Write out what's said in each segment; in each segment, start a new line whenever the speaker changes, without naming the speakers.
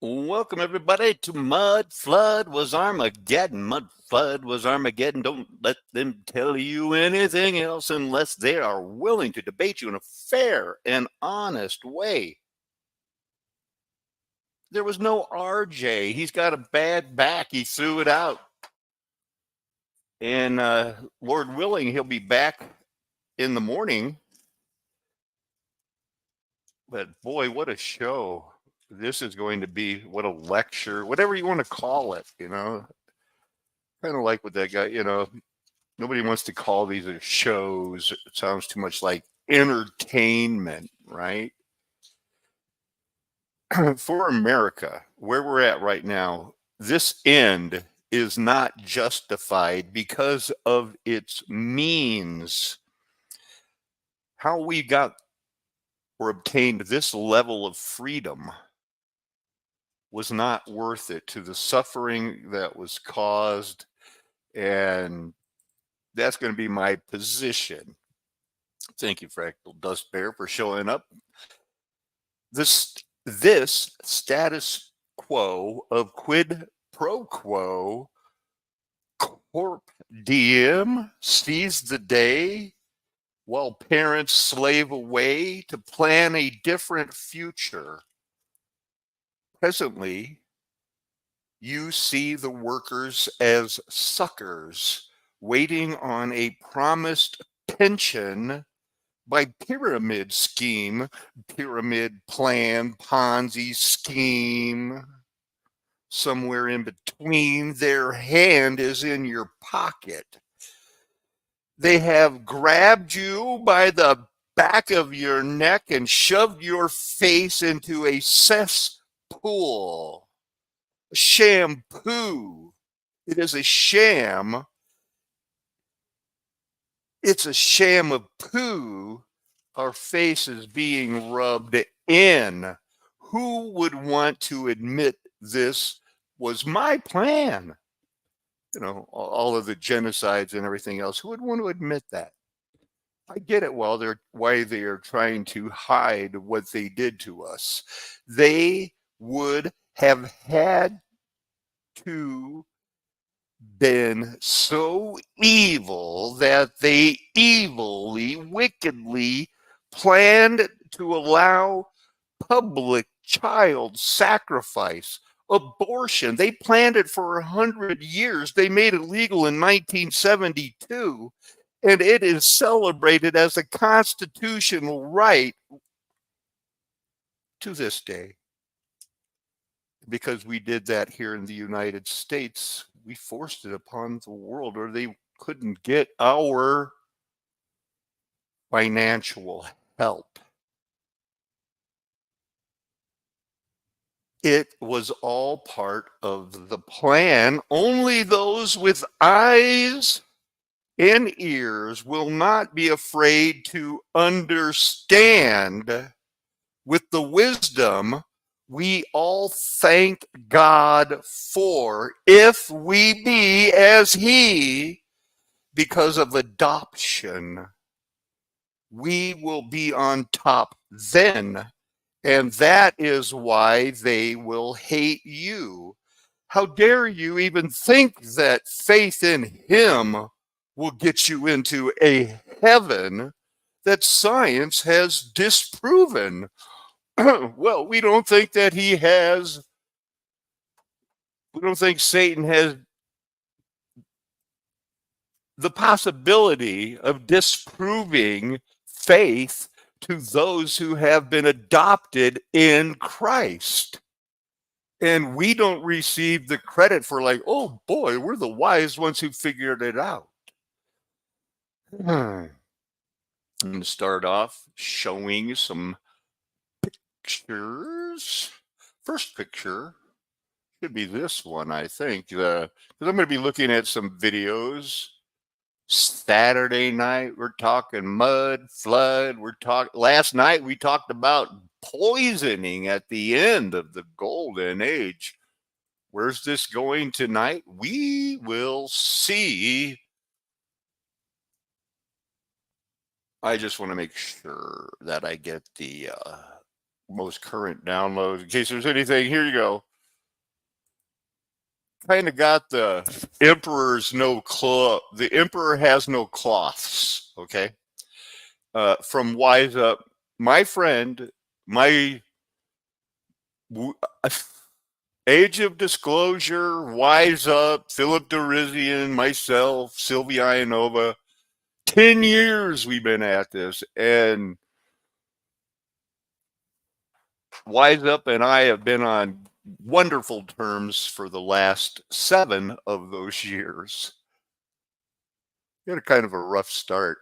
Welcome everybody to Mud Flood was Armageddon. Mud Flood was Armageddon. Don't let them tell you anything else unless they are willing to debate you in a fair and honest way. There was no RJ. He's got a bad back. He threw it out. And Lord willing, he'll be back in the morning. But boy, what a show. This is going to be what a lecture, whatever you want to call it, Kind of like with that guy, nobody wants to call these shows. It sounds too much like entertainment, right? For America, where we're at right now, this end is not justified because of its means. How we got or obtained this level of freedom was not worth it to the suffering that was caused. And that's going to be my position. Thank you, Fractal Dust Bear, for showing up. This status quo of quid pro quo corp diem sees the day while parents slave away to plan a different future. Presently, you see the workers as suckers waiting on a promised pension by pyramid scheme, pyramid plan, Ponzi scheme. Somewhere in between, their hand is in your pocket. They have grabbed you by the back of your neck and shoved your face into a cesspool, a shampoo. It is a sham. It's a sham of poo. Our face is being rubbed in. Who would want to admit this was my plan? All of the genocides and everything else. Who would want to admit that? I get it. Why they are trying to hide what they did to us. They would have had to been so evil that they evilly, wickedly planned to allow public child sacrifice, abortion. They planned it for 100 years. They made it legal in 1972, and it is celebrated as a constitutional right to this day. Because we did that here in the United States, we forced it upon the world, or they couldn't get our financial help. It was all part of the plan. Only those with eyes and ears will not be afraid to understand with the wisdom we all thank God for, if we be as He, because of adoption. We will be on top then. And that is why they will hate you. How dare you even think that faith in Him will get you into a heaven that science has disproven? Well, we don't think that he has. We don't think Satan has the possibility of disproving faith to those who have been adopted in Christ. And we don't receive the credit for, like, oh boy, we're the wise ones who figured it out. I'm going to start off showing some pictures. First picture should be this one, I think, because I'm going to be looking at some videos. Saturday night, we're talking mud, flood. Last night, we talked about poisoning at the end of the golden age. Where's this going tonight? We will see. I just want to make sure that I get the most current downloads in case there's anything. Here you go. kind of got the emperor's no cloth. The emperor has no cloths. Okay. From Wise Up, my friend, my w- age of disclosure, Wise Up, Philip Derizian, myself, Sylvia Ianova. 10 years we've been at this, and Wise Up and I have been on wonderful terms for the last 7 of those years. We had a kind of a rough start.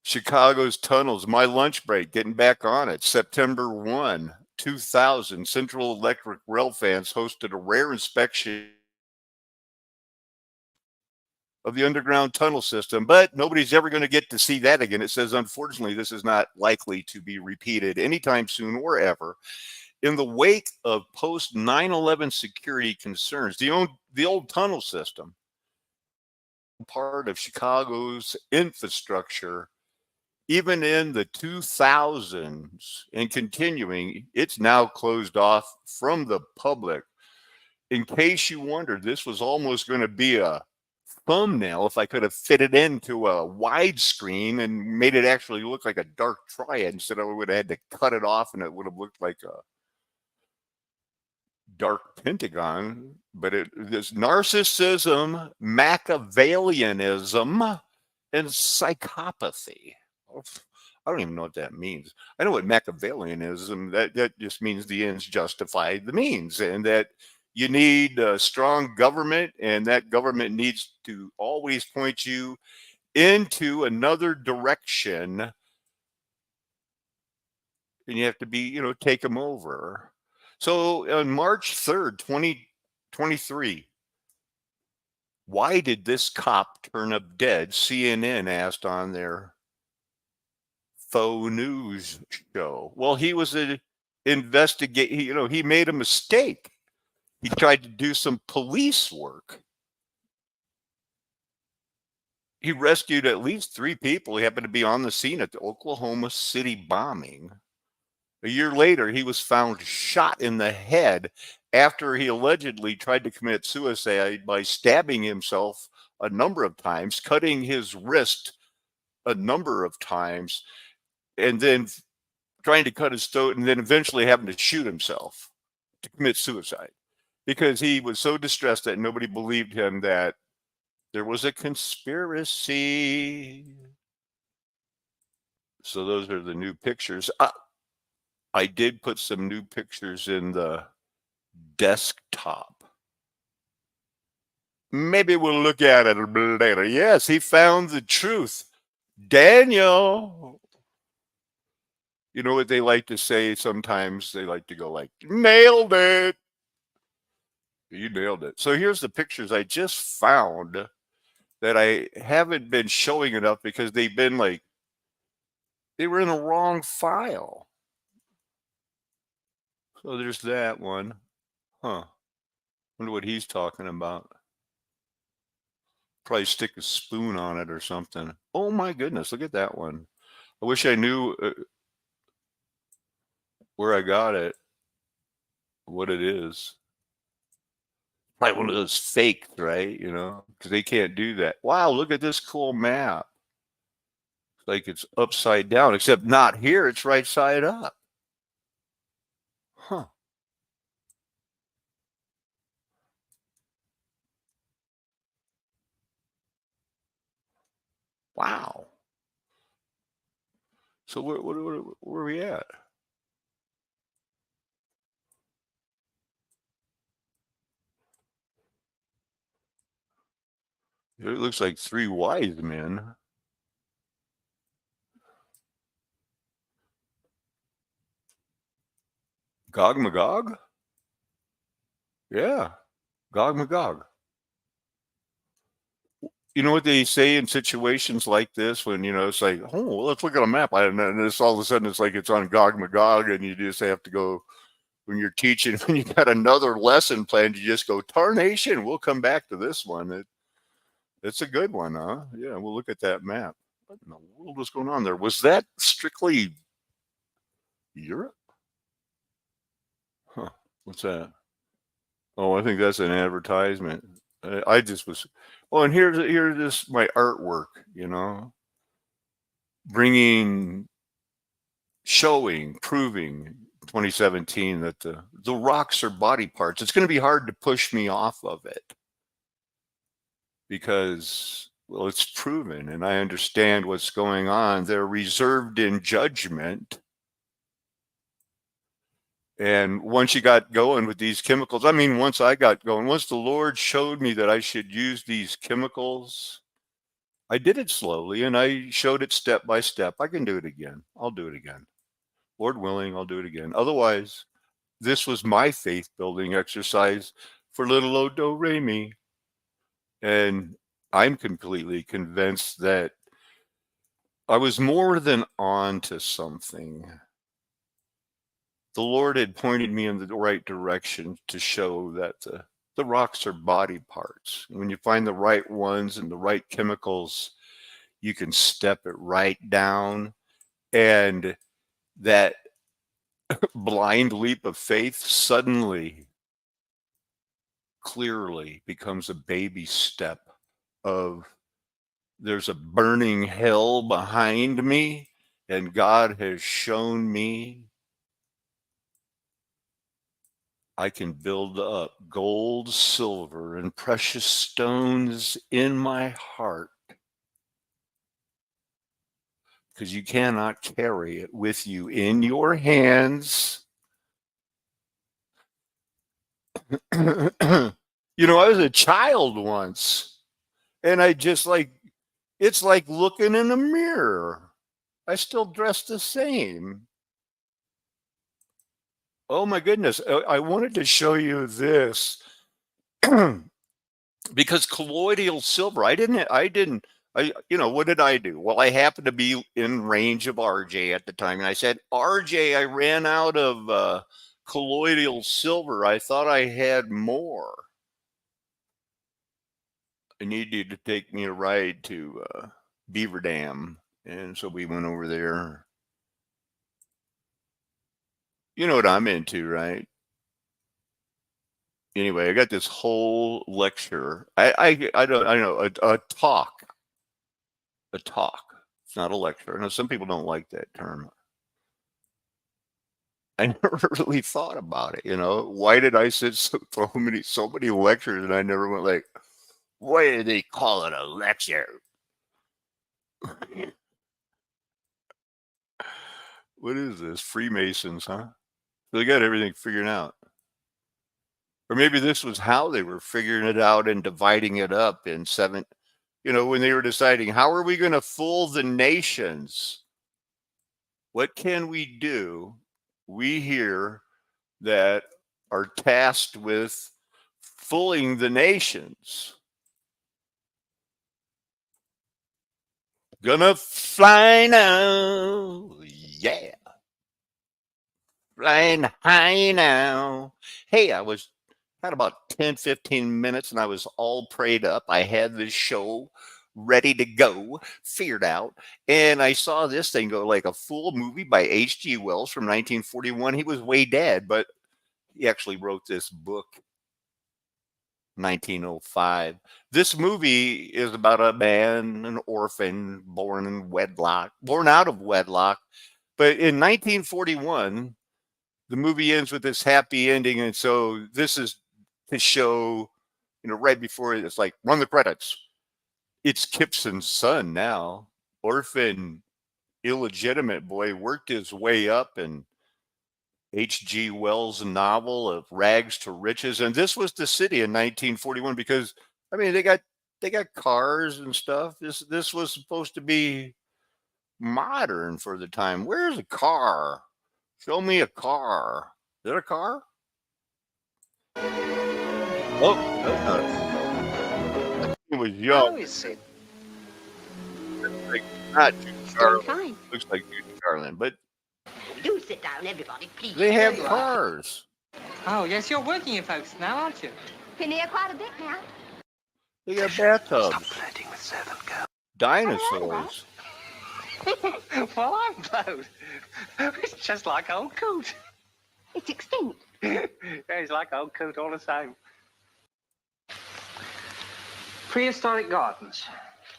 Chicago's tunnels, my lunch break, getting back on it. September 1, 2000, Central Electric Rail fans hosted a rare inspection of the underground tunnel system, but nobody's ever going to get to see that again. It says, unfortunately, this is not likely to be repeated anytime soon or ever. In the wake of post 9/11 security concerns, the old tunnel system, part of Chicago's infrastructure, even in the 2000s and continuing, it's now closed off from the public. In case you wondered, this was almost going to be a thumbnail if I could have fit it into a widescreen and made it actually look like a dark triad instead of I would have had to cut it off and it would have looked like a dark pentagon. But this narcissism, Machiavellianism, and psychopathy. I don't even know what that means. I know what Machiavellianism, that just means the ends justify the means, and that you need a strong government, and that government needs to always point you into another direction, and you have to be, take them over. So on March 3rd, 2023, why did this cop turn up dead? CNN asked on their faux news show. Well, he was an investigate. He made a mistake. He tried to do some police work. He rescued at least 3 people. He happened to be on the scene at the Oklahoma City bombing. A year later, he was found shot in the head after he allegedly tried to commit suicide by stabbing himself a number of times, cutting his wrist a number of times, and then trying to cut his throat, and then eventually having to shoot himself to commit suicide because he was so distressed that nobody believed him that there was a conspiracy. So those are the new pictures. I did put some new pictures in the desktop. Maybe we'll look at it a bit later. Yes, he found the truth. Daniel. You know what they like to say sometimes? They like to go like, nailed it. You nailed it. So here's the pictures I just found that I haven't been showing enough because they've been like, they were in the wrong file. So there's that one. Huh. Wonder what he's talking about. Probably stick a spoon on it or something. Oh my goodness, look at that one. I wish I knew where I got it, what it is. Probably one of those fakes, right? Because they can't do that. Wow, look at this cool map. It's like it's upside down, except not here. It's right side up. Huh. Wow. So where are we at? It looks like 3 wise men. Gog Magog? Yeah. Gog Magog. You know what they say in situations like this when, it's like, oh, well, let's look at a map. And this all of a sudden it's like it's on Gog Magog and you just have to go when you're teaching, when you got another lesson planned, you just go, tarnation, we'll come back to this one. It's a good one, huh? Yeah, we'll look at that map. What in the world was going on there? Was that strictly Europe? Huh. What's that? Oh, I think that's an advertisement. I just was. Oh, and here's this my artwork. Bringing, showing, proving 2017 that the rocks are body parts. It's going to be hard to push me off of it because, well, it's proven and I understand what's going on. They're reserved in judgment. And once you got going with these chemicals, I mean, once I got going, once the Lord showed me that I should use these chemicals, I did it slowly and I showed it step by step. I can do it again. I'll do it again. Lord willing, I'll do it again. Otherwise, this was my faith building exercise for little old do re mi. And I'm completely convinced that I was more than on to something. The Lord had pointed me in the right direction to show that the rocks are body parts. When you find the right ones and the right chemicals, you can step it right down. And that blind leap of faith suddenly, clearly becomes a baby step of there's a burning hell behind me, and God has shown me I can build up gold, silver, and precious stones in my heart because you cannot carry it with you in your hands. I was a child once, and I just it's like looking in a mirror. I still dress the same. Oh my goodness. I wanted to show you this because colloidal silver, what did I do? Well, I happened to be in range of RJ at the time. And I said, RJ, I ran out of colloidal silver. I thought I had more. I need you to take me a ride to Beaver Dam. And so we went over there. You know what I'm into, right? Anyway, I got this whole lecture. I know a talk. A talk. It's not a lecture. I know some people don't like that term. I never really thought about it. Why did I sit so many lectures and I never went like, why do they call it a lecture? What is this? Freemasons, huh? They got everything figured out. Or maybe this was how they were figuring it out and dividing it up in seven, when they were deciding how are we going to fool the nations? What can we do? We here that are tasked with fooling the nations. Gonna fly now, yeah. Flying high now. Hey, had about 10, 15 minutes and I was all prayed up. I had this show ready to go, figured out. And I saw this thing go like a full movie by H.G. Wells from 1941. He was way dead, but he actually wrote this book, 1905. This movie is about a man, an orphan, born out of wedlock. But in 1941, the movie ends with this happy ending. And so this is to show, right before it's like, run the credits. It's Kipson's son now, orphan, illegitimate boy, worked his way up and H.G. Wells' novel of rags to riches. And this was the city in 1941 because they got cars and stuff. This was supposed to be modern for the time. Where's a car? Show me a car. Is that a car? Oh, that's not a It was young.
How is it?
Like, not Judy Garland. Looks like Judy Garland, but
Do sit down, everybody, please.
they have cars.
Oh, yes, you're working, you folks, now, aren't you?
Been here quite a bit now.
They got bathtubs.
Stop flirting with servant girl.
Dinosaurs.
Well, I'm blowed. It's just like old Coot.
It's extinct.
Yeah, he's like old coot all the same. Prehistoric gardens.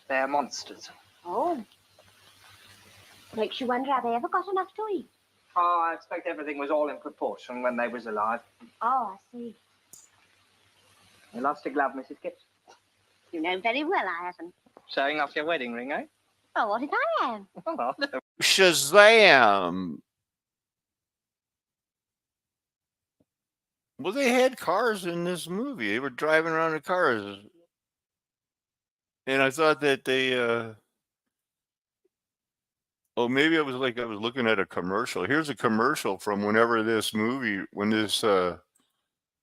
They're monsters.
Oh. Makes you wonder how they ever got enough to eat.
Oh, I expect everything was all in proportion when they was alive.
Oh, I see.
You lost your glove, Mrs. Gibbs.
You know very well I haven't.
Showing off your wedding ring, eh?
Oh, what if I am?
Oh,
Shazam! Well, they had cars in this movie. They were driving around in cars. And I thought that they, oh, maybe I was looking at a commercial. Here's a commercial from whenever this movie, when it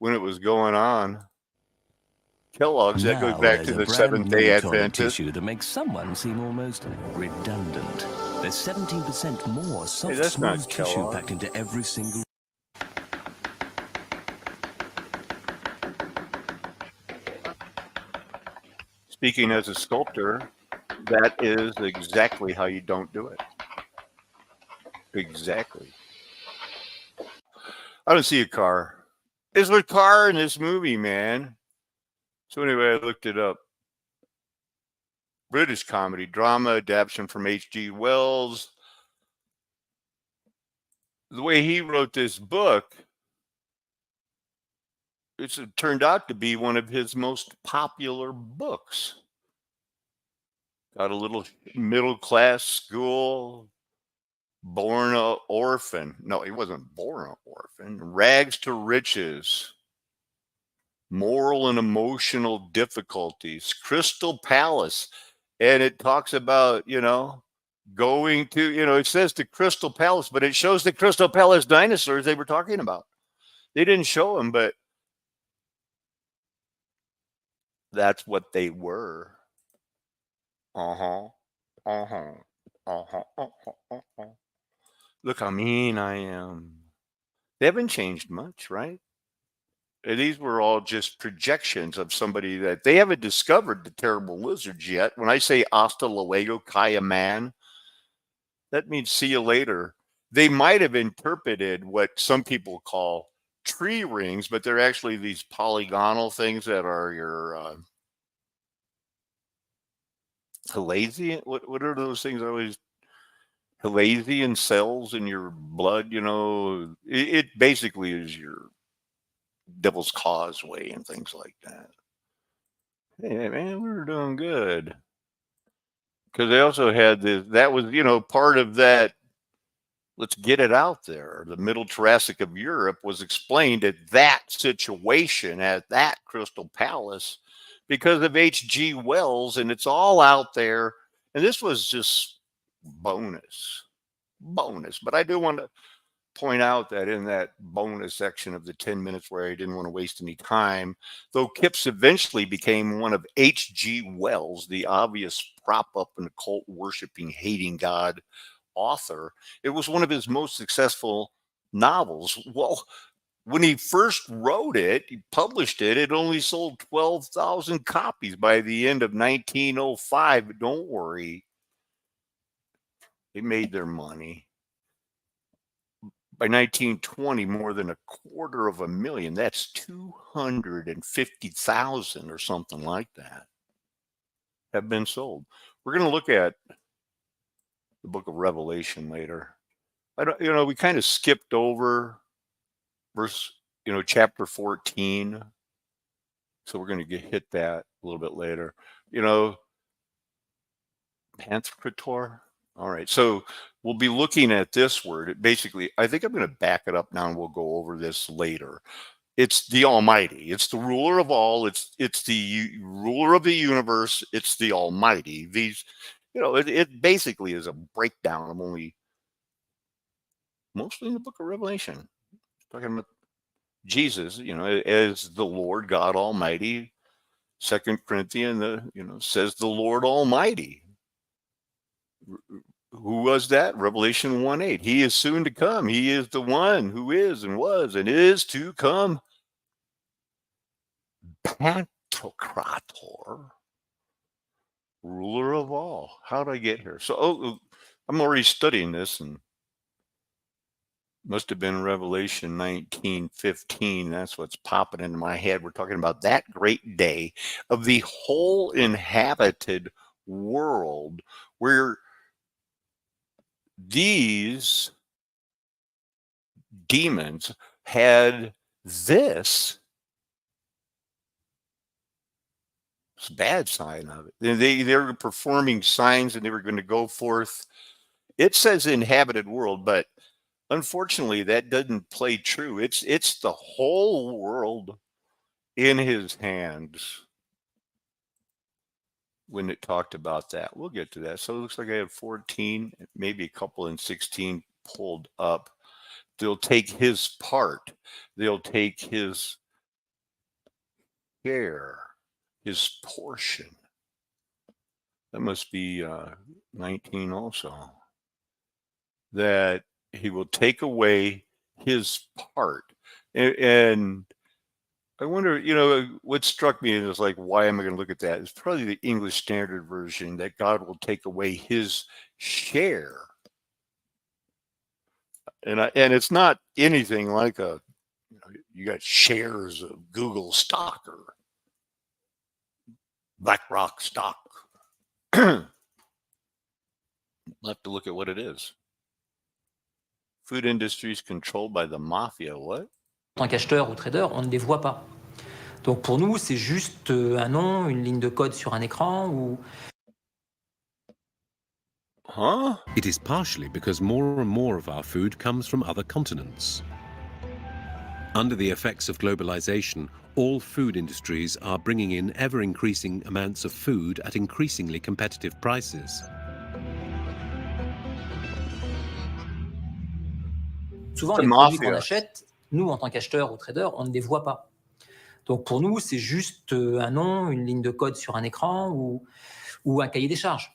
was going on. Kellogg's, that goes
Now
back
there's
to
a
the
brand
Seventh-day
new toilet
Adventist.
tissue that makes someone seem almost redundant. There's 17% more soft,
that's not
smooth tissue
Kellogg.
packed into every single.
Speaking as a sculptor, that is exactly how you don't do it. Exactly. I don't see a car. There's a car in this movie, man. So anyway, I looked it up. British comedy, drama, adaptation from H.G. Wells. The way he wrote this book, it turned out to be one of his most popular books. Got a little middle class school, born an orphan. No, he wasn't born an orphan. Rags to riches, moral and emotional difficulties, Crystal Palace. And it talks about, going to, it says the Crystal Palace, but it shows the Crystal Palace dinosaurs they were talking about. They didn't show them, but that's what they were. Look how mean I am. They haven't changed much, right? These were all just projections of somebody that they haven't discovered the terrible lizards yet. When I say hasta luego, Kaya man, that means see you later. They might have interpreted what some people call tree rings, but they're actually these polygonal things that are your Halasian. What are those things? I always Halasian cells in your blood. It basically is your Devil's Causeway and things like that. Hey man, we were doing good because they also had this. That was part of that. Let's get it out there. The Middle Triassic of Europe was explained at that situation at that Crystal Palace because of H.G. Wells, and it's all out there. And this was just bonus. But I do want to point out that in that bonus section of the 10 minutes where I didn't want to waste any time, though Kipps eventually became one of H.G. Wells, the obvious prop up and occult worshiping, hating God author, it was one of his most successful novels. Well, when he first wrote it, he published it, it only sold 12,000 copies by the end of 1905. But don't worry, they made their money. By 1920, more than 250,000. That's 250,000 or something like that have been sold. We're going to look at the book of Revelation later. We kind of skipped over chapter 14. So we're going to hit that a little bit later. Pantocrator. All right. So we'll be looking at this word. Basically, I think I'm going to back it up now and we'll go over this later. It's the Almighty. It's the ruler of all. It's the ruler of the universe. It's the Almighty. These, it basically is a breakdown of mostly in the book of Revelation. Talking about Jesus, as the Lord God Almighty. 2 Corinthians, says the Lord Almighty. Who was that? Revelation 1:8. He is soon to come. He is the one who is and was and is to come. Pantocrator, ruler of all. How did I get here? So I'm already studying this, and Must have been Revelation 19:15. That's what's popping into my head. We're talking about that great day of the whole inhabited world where these demons had this. It's a bad sign of it. They were performing signs and they were going to go forth. It says inhabited world, but unfortunately that doesn't play true. It's the whole world in his hands when it talked about that. We'll get to that. So it looks like I have 14, maybe a couple in 16 pulled up. They'll take his part. They'll take his share, his portion. That must be 19 also. That he will take away his part. And I wonder, what struck me is like, why am I going to look at that? It's probably the English Standard Version, that God will take away his share. And it's not anything like you got shares of Google stock or BlackRock stock. We'll have to look at what it is. Food industry is controlled by the mafia. What?
En tant qu'acheteur ou trader, on ne les voit pas. Donc pour nous, c'est juste un nom, une ligne de code sur un écran ou...
Huh?
It is partially because more and more of our food comes from other continents. Under the effects of globalization, all food industries are bringing in ever-increasing amounts of food at increasingly competitive prices.
Souvent,
The
les produits qu'on
mafia.
achète, nous, en tant qu'acheteurs ou traders, on ne les voit pas. Donc pour nous, c'est juste un nom, une ligne de code sur un écran ou un cahier des charges.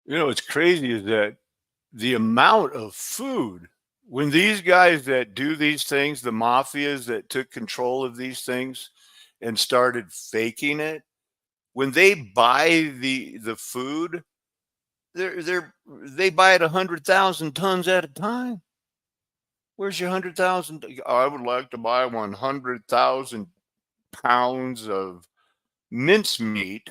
What's crazy is that the amount of food, when these guys that do these things, the mafias that took control of these things and started faking it, when they buy the food, they buy it 100,000 tons at a time. Where's your 100,000? I would like to buy 100,000 pounds of mincemeat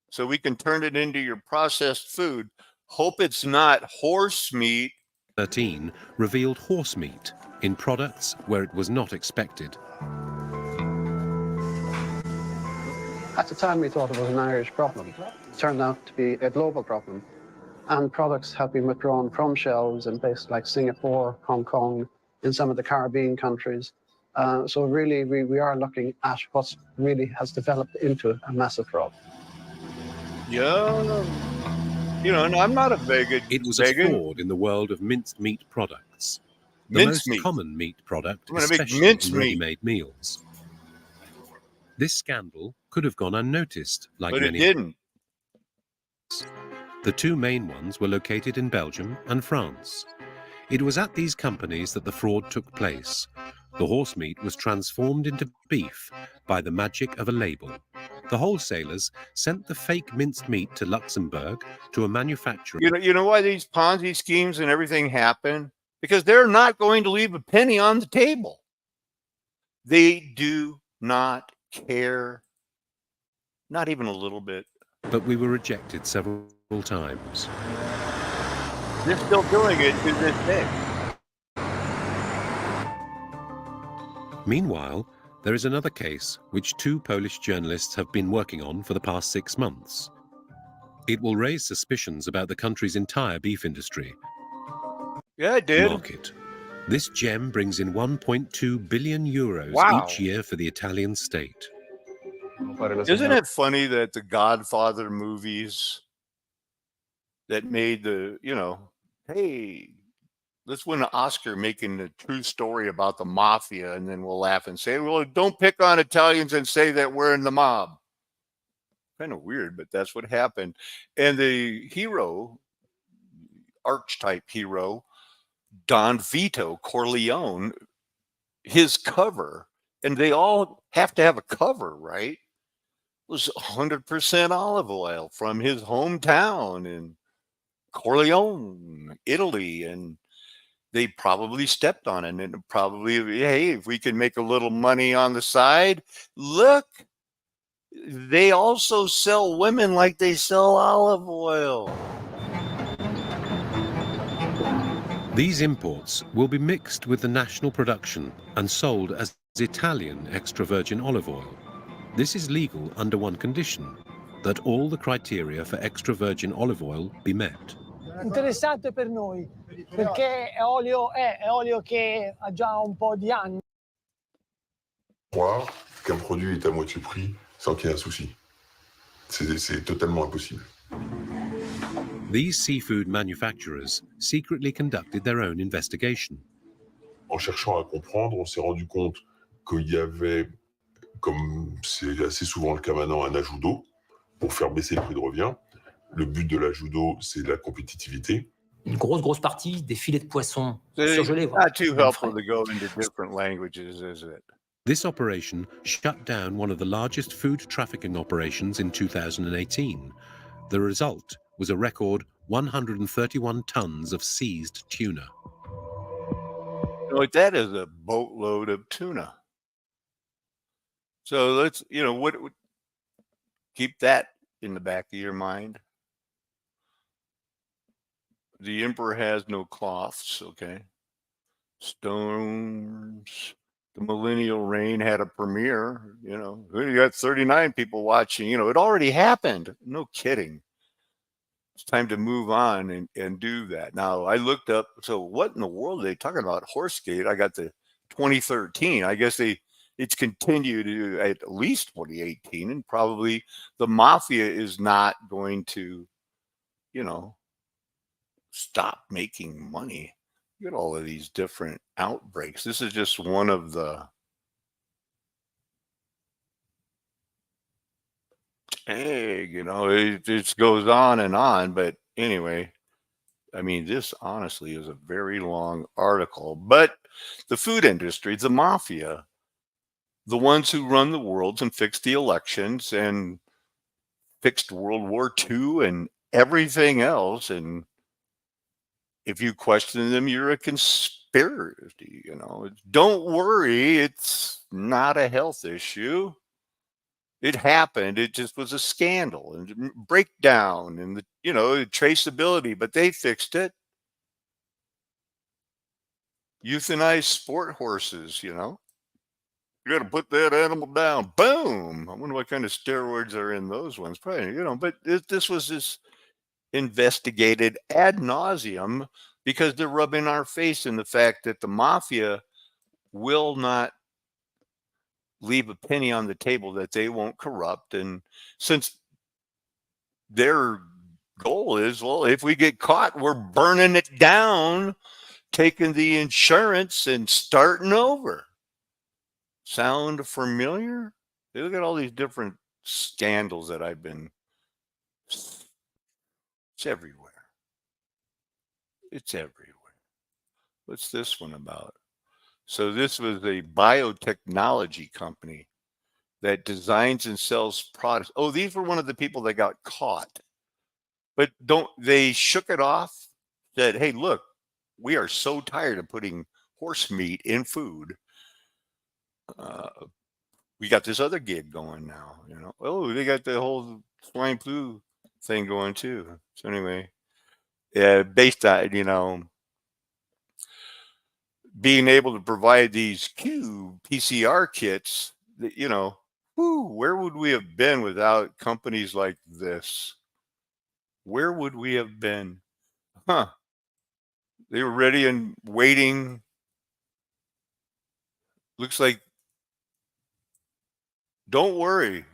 so we can turn it into your processed food. Hope it's not horse meat.
13 revealed horse meat in products where it was not expected.
At the time, we thought it was an Irish problem. It turned out to be a global problem. And products have been withdrawn from shelves in places like Singapore, Hong Kong, in some of the Caribbean countries. So really, we are looking at what really has developed into a massive fraud.
Yeah. And I'm not a vegan.
It was a fraud in the world of minced meat products. The
Minced
most
meat.
common meat product,
I'm gonna make
especially
minced
in
meat.
ready-made meals. This scandal could have gone unnoticed, like
But it
many.
didn't.
The two main ones were located in Belgium and France. It was at these companies that the fraud took place. The horse meat was transformed into beef by the magic of a label. The wholesalers sent the fake minced meat to Luxembourg to a manufacturer.
You know why these Ponzi schemes and everything happen? Because they're not going to leave a penny on the table. They do not care, not even a little bit.
But we were rejected several times.
They're still doing it to this day.
Meanwhile, there is another case which two Polish journalists have been working on for the past 6 months. It will raise suspicions about the country's entire beef industry
Yeah, it did.
market. This gem brings in 1.2 billion euros
Wow.
each year for the Italian state.
Isn't it funny that the Godfather movies that made hey, let's win an Oscar making a true story about the mafia, and then we'll laugh and say, well, don't pick on Italians and say that we're in the mob. Kind of weird, but that's what happened. And the hero, archetype hero, Don Vito Corleone, his cover, and they all have to have a cover, right? Was 100% olive oil from his hometown in Corleone, Italy. And they probably stepped on it, and it probably, hey, if we can make a little money on the side, look, they also sell women like they sell olive oil.
These imports will be mixed with the national production and sold as Italian extra virgin olive oil. This is legal under one condition, that all the criteria for extra virgin olive oil be met.
Interessante per noi, perché è olio che ha già un po' di anni.
Croire qu'un produit est à moitié prix sans qu'il y ait un souci. C'est totalement impossible.
These seafood manufacturers secretly conducted their own investigation.
En cherchant à comprendre, on s'est rendu compte qu'il y avait, comme c'est assez souvent le cas maintenant, un ajout d'eau pour faire baisser le prix de revient. Le but de l'ajout d'eau, c'est la compétitivité.
Une grosse partie des filets de poisson
See,
surgelés.
not too
même
helpful
frais.
to go into different languages, is it?
This operation shut down one of the largest food trafficking operations in 2018. The result was a record 131 tons of seized tuna.
Like that is a boatload of tuna. So let's, what keep that in the back of your mind. The emperor has no cloths, okay? Storms. The millennial reign had a premiere, we got 39 people watching, it already happened. No kidding. It's time to move on and do that. Now I looked up, so what in the world are they talking about? Horsegate. I got the 2013. I guess it's continued to at least 2018, and probably the mafia is not going to, stop making money. You get all of these different outbreaks. This is just one of the egg, it just goes on and on. But anyway, I mean, this honestly is a very long article. But the food industry, the mafia, the ones who run the world and fix the elections and fixed World War II and everything else, and if you question them, you're a conspiracy, Don't worry, it's not a health issue. It happened. It just was a scandal and breakdown and traceability, but they fixed it. Euthanized sport horses, You got to put that animal down. Boom. I wonder what kind of steroids are in those ones. Probably, but this was just investigated ad nauseum because they're rubbing our face in the fact that the mafia will not leave a penny on the table that they won't corrupt. And since their goal is, well, if we get caught, we're burning it down, taking the insurance and starting over. Sound familiar? Look at all these different scandals that I've been. It's everywhere. It's everywhere. What's this one about? So this was a biotechnology company that designs and sells products. Oh, these were one of the people that got caught. But they shook it off, said, hey, look, we are so tired of putting horse meat in food. We got this other gig going now, Oh, they got the whole swine flu thing going too. So anyway, based on, being able to provide these PCR kits, where would we have been without companies like this? Where would we have been? They were ready and waiting. Looks like, don't worry,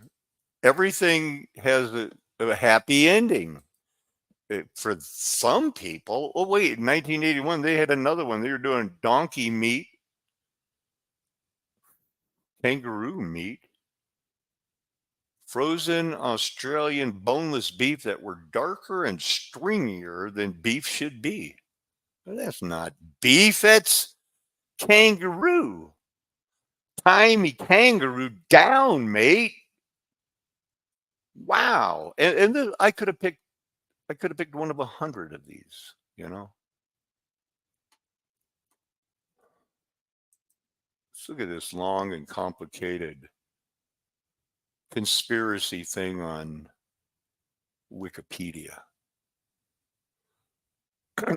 everything has a happy ending. For some people, oh wait, in 1981 they had another one. They were doing donkey meat, kangaroo meat, frozen Australian boneless beef that were darker and stringier than beef should be. Well, that's not beef, that's kangaroo. Tie me kangaroo down, mate. Wow. And then I could have picked one of 100 of these, Let's look at this long and complicated conspiracy thing on Wikipedia.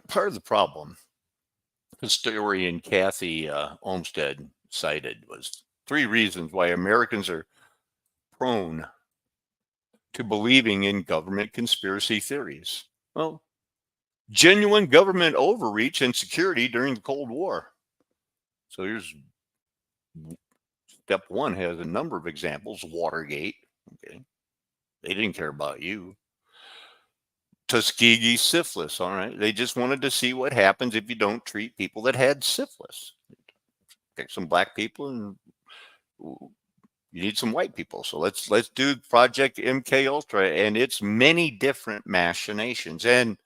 Part of the problem historian Kathy Olmsted cited was 3 reasons why Americans are prone to believing in government conspiracy theories. Well, genuine government overreach and security during the Cold War. So here's step 1 has a number of examples. Watergate. Okay. They didn't care about you. Tuskegee syphilis. All right. They just wanted to see what happens if you don't treat people that had syphilis. Pick some black people and you need some white people. So let's do Project MK Ultra and its many different machinations and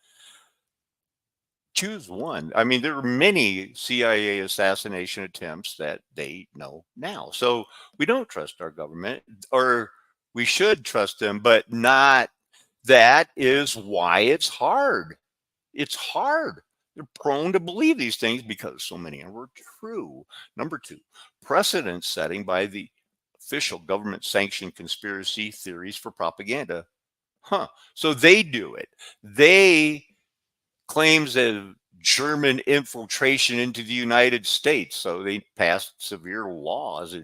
choose one. I mean, there are many CIA assassination attempts that they know now. So we don't trust our government, or we should trust them, but not. That is why it's hard. It's hard. They're prone to believe these things because so many of them are true. Number 2, precedent setting by the official government sanctioned conspiracy theories for propaganda. So they do it. They claims of German infiltration into the United States. So they passed severe laws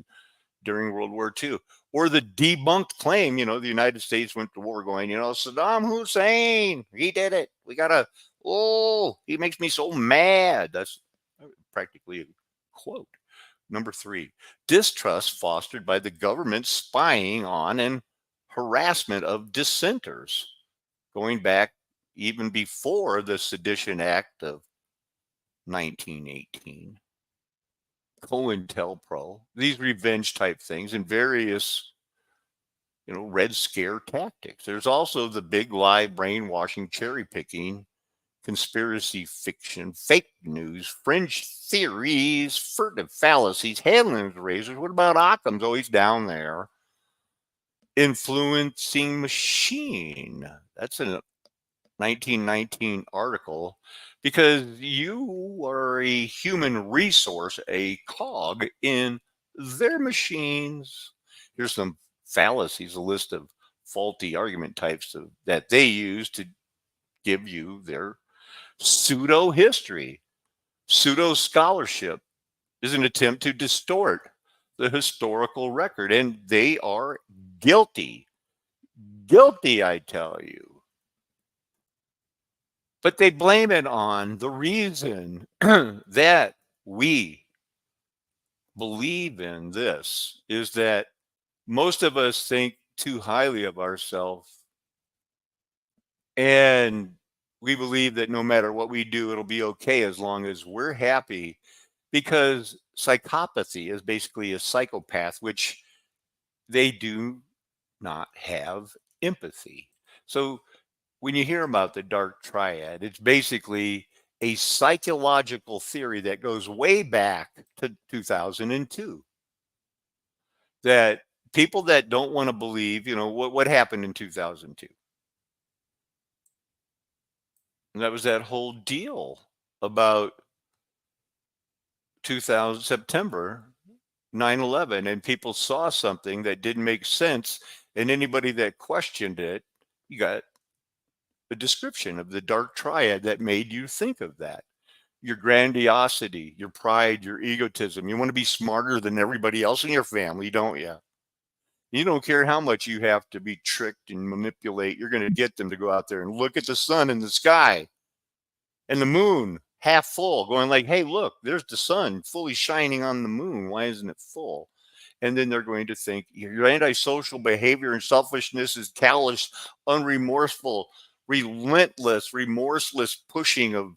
during World War II. Or the debunked claim, the United States went to war going, Saddam Hussein, he did it. We gotta, he makes me so mad. That's practically a quote. Number 3, distrust fostered by the government spying on and harassment of dissenters, going back even before the Sedition Act of 1918. COINTELPRO, these revenge type things, and various, Red Scare tactics. There's also the big lie, brainwashing, cherry picking, conspiracy fiction, fake news, fringe theories, furtive fallacies, handling razors. What about Occam's? Oh, he's down there. Influencing machine. That's a 1919 article, because you are a human resource, a cog in their machines. Here's some fallacies, a list of faulty argument types that they use to give you their pseudo history. Pseudo scholarship is an attempt to distort the historical record, and they are guilty. Guilty, I tell you. But they blame it on the reason that we believe in this is that most of us think too highly of ourselves. And we believe that no matter what we do, it'll be okay as long as we're happy, because psychopathy is basically a psychopath, which they do not have empathy. So when you hear about the dark triad, it's basically a psychological theory that goes way back to 2002. That people that don't want to believe, what happened in 2002? And that was that whole deal about September 9/11, and people saw something that didn't make sense, and anybody that questioned it, you got a description of the dark triad that made you think of that. Your grandiosity, your pride, your egotism. You want to be smarter than everybody else in your family, don't you? You don't care how much you have to be tricked and manipulate. You're going to get them to go out there and look at the sun in the sky and the moon half full, going like, hey, look, there's the sun fully shining on the moon. Why isn't it full? And then they're going to think your antisocial behavior and selfishness is callous, unremorseful, relentless, remorseless pushing of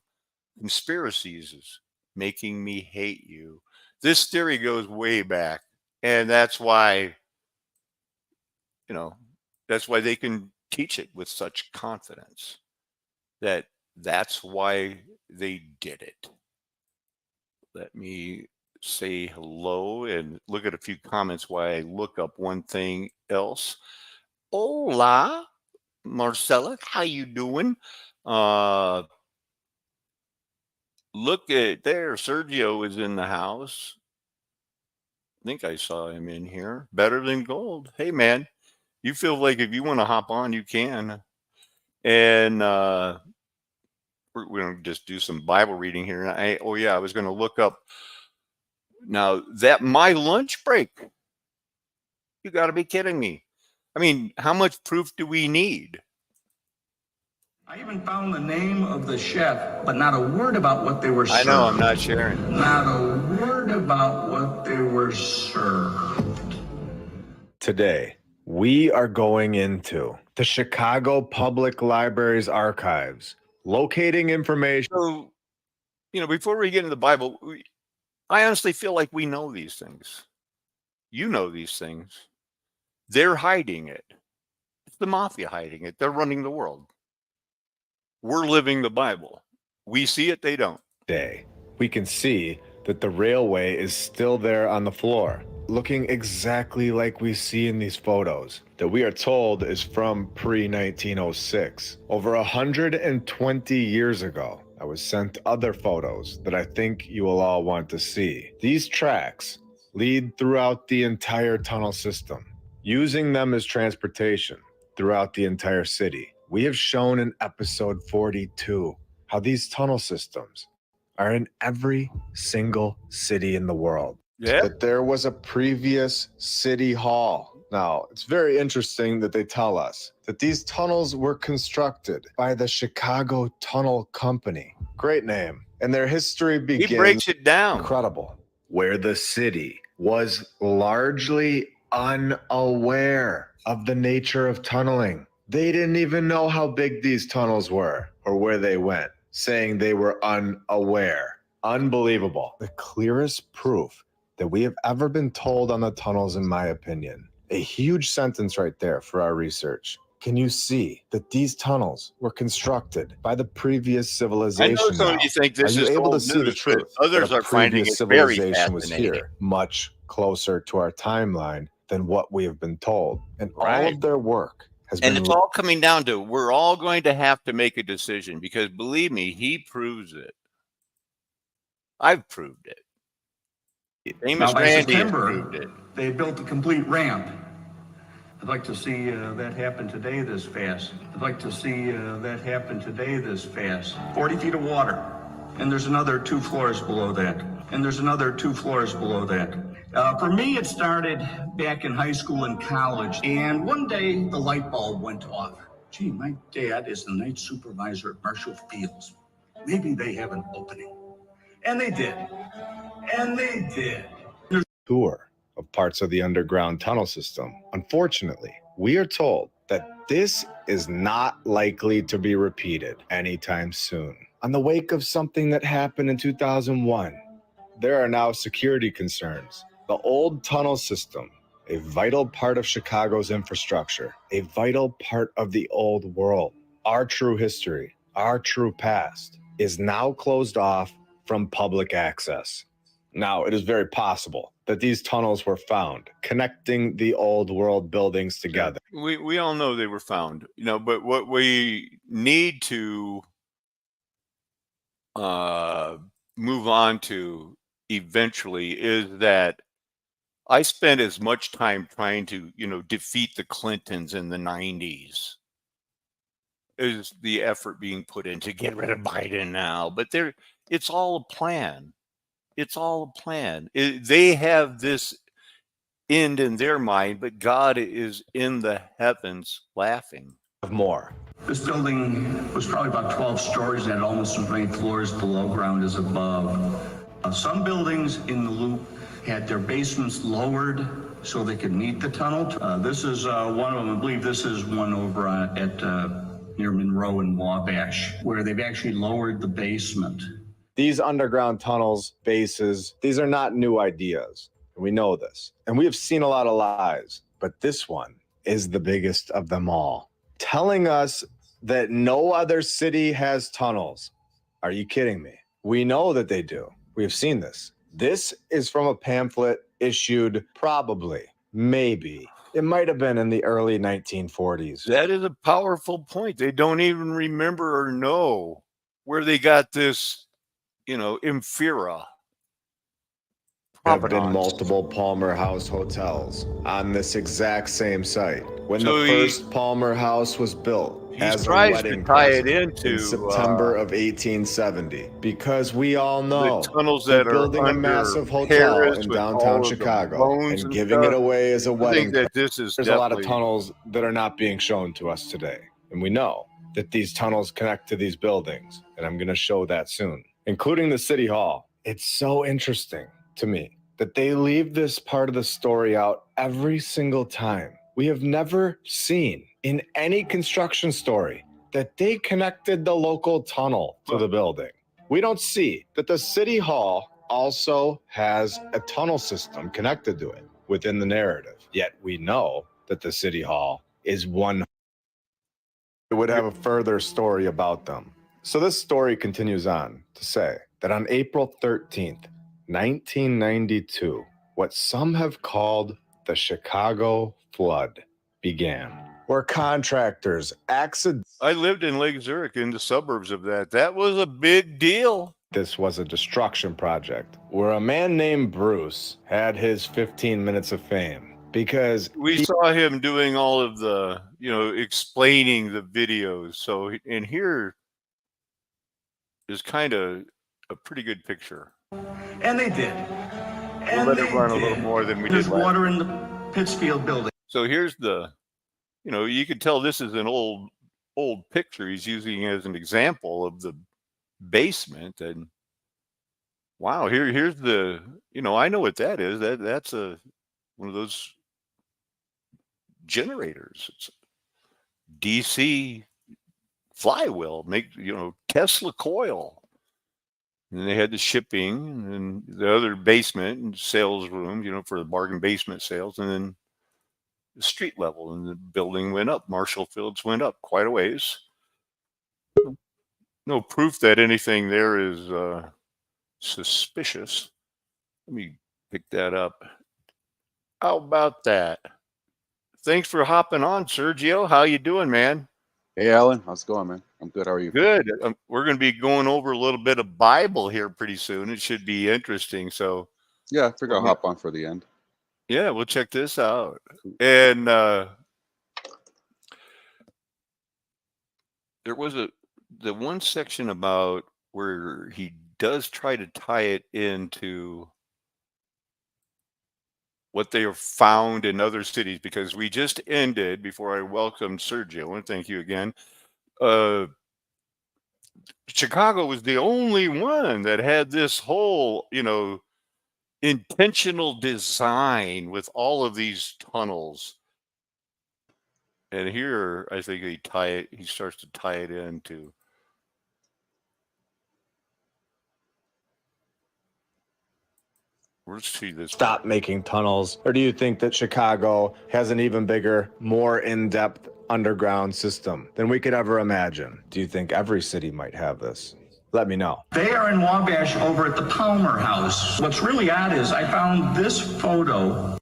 conspiracies is making me hate you. This theory goes way back. And that's why, that's why they can teach it with such confidence. That's why they did it. Let me say hello and look at a few comments while I look up one thing else. Hola, Marcella, how you doing? Look at there, Sergio is in the house. think I saw him in here. Better Than Gold. Hey, man, you feel like if you want to hop on, you can. And we're going to just do some Bible reading here. And I was going to look up now that my lunch break. You got to be kidding me. I mean, how much proof do we need?
I even found the name of the chef, but not a word about what they were served.
I know, I'm not sharing.
Not a word about what they were served.
Today, we are going into the Chicago Public Library's archives, locating information.
So, before we get into the Bible, I honestly feel like we know these things. You know these things. They're hiding it. It's the mafia hiding it. They're running the world. We're living the Bible. We see it, they don't.
Today, we can see that the railway is still there on the floor, looking exactly like we see in these photos that we are told is from pre-1906. Over 120 years ago, I was sent other photos that I think you will all want to see. These tracks lead throughout the entire tunnel system, using them as transportation throughout the entire city. We have shown in episode 42 how these tunnel systems are in every single city in the world.
Yeah.
That there was a previous city hall. Now, it's very interesting that they tell us that these tunnels were constructed by the Chicago Tunnel Company. Great name. And their history begins.
He breaks it down.
Incredible. Where the city was largely unaware of the nature of tunneling. They didn't even know how big these tunnels were or where they went, saying they were unaware. Unbelievable. The clearest proof that we have ever been told on the tunnels, in my opinion. A huge sentence right there for our research. Can you see that these tunnels were constructed by the previous civilization?
I know some of you think this
Are
is
you able to
old
see the
news,
truth?
but others
that a
are finding
previous
it very
civilization was
fascinating.
here, much closer to our timeline than what we have been told. And all
Right.
of their work has
And
been
it's all coming down to we're all going to have to make a decision because believe me, he proves it. I've proved it. Famous
Now, by
Randy has
September,
proved it.
they built a complete ramp. I'd like to see that happen today this fast. I'd like to see that happen today this fast. 40 feet of water. And there's another 2 floors below that. And there's another 2 floors below that. For me, it started back in high school and college. And one day, the light bulb went off. Gee, my dad is the night supervisor at Marshall Fields. Maybe they have an opening. And they did. And they did.
tour of parts of the underground tunnel system. Unfortunately, we are told that this is not likely to be repeated anytime soon. On the wake of something that happened in 2001, there are now security concerns. The old tunnel system, a vital part of Chicago's infrastructure, a vital part of the old world, our true history, our true past, is now closed off from public access. Now, it is very possible that these tunnels were found, connecting the old world buildings together.
We all know they were found, but what we need to move on to eventually is that I spent as much time trying to, defeat the Clintons in the 90s is the effort being put in to get rid of Biden now. But it's all a plan. It's all a plan. They have this end in their mind, but God is in the heavens laughing.
More.
This building was probably about 12 stories and had almost as many floors below ground as above. Some buildings in the loop had their basements lowered so they could meet the tunnel. This is one of them. I believe this is one over at near Monroe and Wabash, where they've actually lowered the basement.
These underground tunnels, bases, these are not new ideas. We know this. And we have seen a lot of lies, but this one is the biggest of them all. Telling us that no other city has tunnels. Are you kidding me? We know that they do. We have seen this. This is from a pamphlet issued probably, maybe, it might have been in the early 1940s.
That is a powerful point. They don't even remember or know where they got this, infera
have been
provenance.
multiple Palmer House hotels on this exact same site. When
So
the
he-
first Palmer House was built
He
as a
tries
wedding
to tie it
present
into
in September of 1870, because we all
the
know
tunnels
that
that are
building a
under
massive hotel
Paris
in
with
downtown
all of the
Chicago
bones
and
and
giving it
stuff.
away as a
I
wedding
think that this is
there's a lot of
definitely
tunnels that are not being shown to us today. And we know that these tunnels connect to these buildings. And I'm going to show that soon, including the City Hall. It's so interesting to me that they leave this part of the story out every single time. We have never seen in any construction story that they connected the local tunnel to the building. We don't see that the City Hall also has a tunnel system connected to it within the narrative. Yet we know that the City Hall is one. It would have a further story about them. So this story continues on to say that on April 13th, 1992, what some have called the Chicago Flood began, where contractors
I lived in Lake Zurich in the suburbs of that. That was a big deal.
This was a destruction project where a man named Bruce had his 15 minutes of fame because
We saw him doing all of the, explaining the videos. So, and here is kind of a pretty good picture.
And they did.
We'll let it run a little more than we did
There's
last.
water in the Pittsfield building.
So here's the, you can tell this is an old picture he's using as an example of the basement. And wow, here's the, I know what that is. That's one of those generators. It's a DC flywheel, Tesla coil. And they had the shipping and then the other basement and sales rooms, for the bargain basement sales, and then the street level, and the building went up. Marshall Fields went up quite a ways. No proof that anything there is suspicious. Let me pick that up. How about that? Thanks for hopping on, Sergio. How you doing, man?
Hey, Alan. How's it going, man? I'm good. How are you?
Good. We're going to be going over a little bit of Bible here pretty soon. It should be interesting. So
Yeah, I figure I'll hop on for the end.
yeah, we'll check this out. And there was the one section about where he does try to tie it into what they have found in other cities, because we just ended, before I welcomed Sergio, and thank you again, Chicago was the only one that had this whole, intentional design with all of these tunnels. And here, I think he starts to tie it into. Let's see this.
stop making tunnels? Or do you think that Chicago has an even bigger, more in-depth underground system than we could ever imagine? Do you think every city might have this? Let me know.
They are in Wabash over at the Palmer House. What's really odd is I found this photo.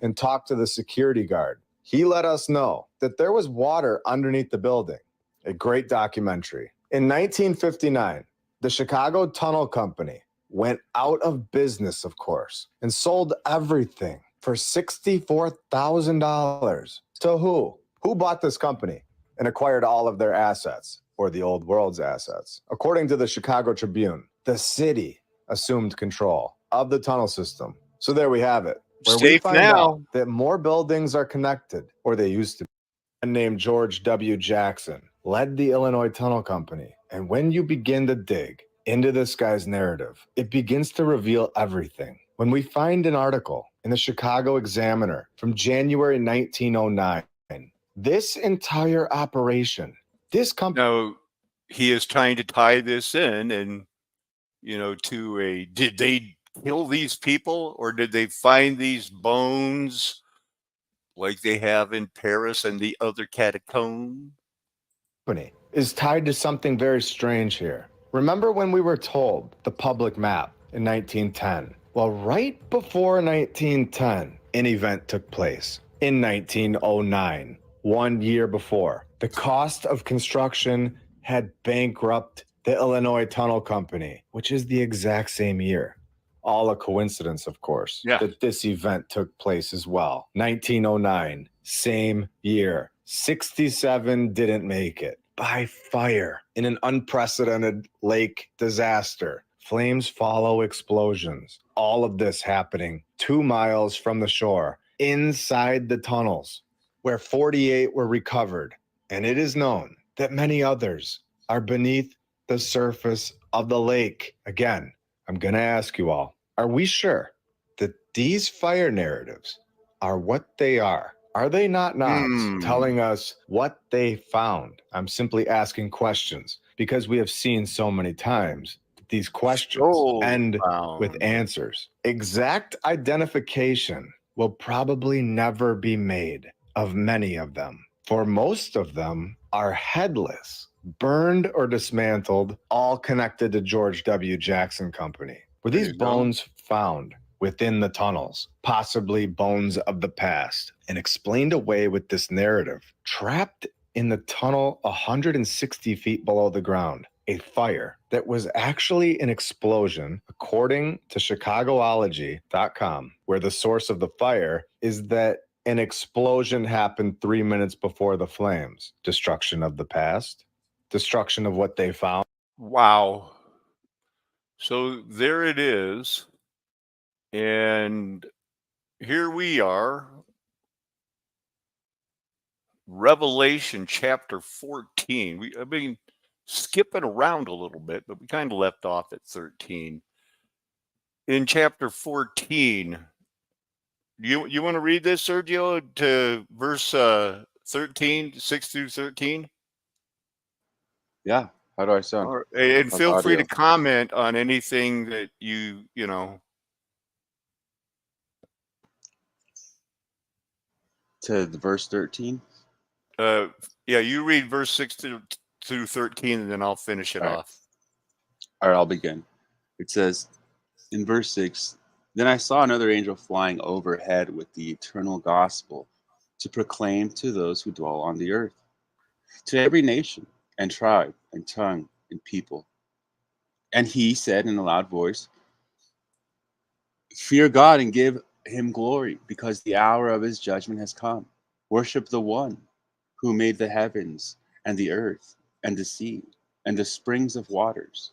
And talk to the security guard. He let us know that there was water underneath the building. A great documentary. In 1959, the Chicago Tunnel Company went out of business, of course, and sold everything for $64,000. To who? Who bought this company and acquired all of their assets, or the old world's assets? According to the Chicago Tribune, the city assumed control of the tunnel system. So there we have it. Where we
Safe
find
now.
out that more buildings are connected, or they used to be. A man named George W. Jackson led the Illinois Tunnel Company. And when you begin to dig into this guy's narrative, it begins to reveal everything. When we find an article in the Chicago Examiner from January 1909, this entire operation, this company.
Now, he is trying to tie this in and, to did they kill these people, or did they find these bones like they have in Paris and the other catacomb?
Is tied to something very strange here. Remember when we were told the public map in 1910? Well, right before 1910, an event took place in 1909, 1 year before. The cost of construction had bankrupted the Illinois Tunnel Company, which is the exact same year. All a coincidence, of course, that this event took place as well. 1909, same year. 67 didn't make it by fire in an unprecedented lake disaster. Flames follow explosions. All of this happening 2 miles from the shore, inside the tunnels, where 48 were recovered. And it is known that many others are beneath the surface of the lake. Again, I'm going to ask you all, are we sure that these fire narratives are what they are? Are they not nods telling us what they found? I'm simply asking questions because we have seen so many times that these questions end with answers. Exact identification will probably never be made of many of them, for most of them are headless, burned or dismantled, all connected to George W. Jackson Company. Were these bones found within the tunnels, possibly bones of the past, and explained away with this narrative? Trapped in the tunnel 160 feet below the ground, a fire that was actually an explosion, according to Chicagoology.com, where the source of the fire is that an explosion happened 3 minutes before the flames. Destruction of the past, destruction of what they found.
Wow. So there it is. And here we are. Revelation chapter 14. I've been skipping around a little bit, but we kind of left off at 13. In chapter 14, you want to read this, Sergio, to verse 13, 6 through 13?
Yeah. How do I sound?
And
How's
feel free to
audio?
comment on anything that you know.
To the verse 13?
Yeah, you read verse 6 through 13, and then I'll finish it off.
All right, I'll begin. It says in verse 6, "Then I saw another angel flying overhead with the eternal gospel to proclaim to those who dwell on the earth, to every nation and tribe and tongue and people. And he said in a loud voice, 'Fear God and give him glory, because the hour of his judgment has come. Worship the one who made the heavens and the earth and the sea and the springs of waters.'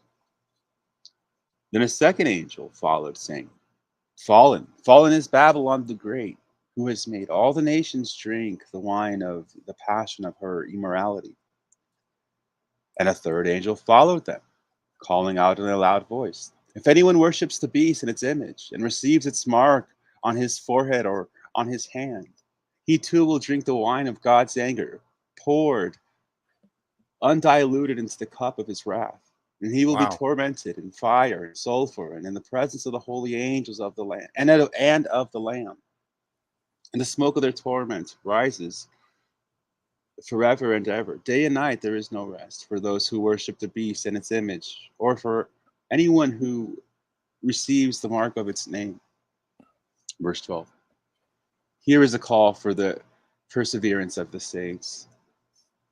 Then a second angel followed, saying, 'Fallen, fallen is Babylon the Great, who has made all the nations drink the wine of the passion of her immorality.' And a third angel followed them, calling out in a loud voice, 'If anyone worships the beast and its image, and receives its mark on his forehead or on his hand, he too will drink the wine of God's anger, poured undiluted into the cup of his wrath. And he will be tormented in fire and sulfur, and in the presence of the holy angels of the Lamb and of the Lamb. And the smoke of their torment rises forever and ever. Day and night there is no rest for those who worship the beast and its image, or for anyone who receives the mark of its name.'" Verse 12. "Here is a call for the perseverance of the saints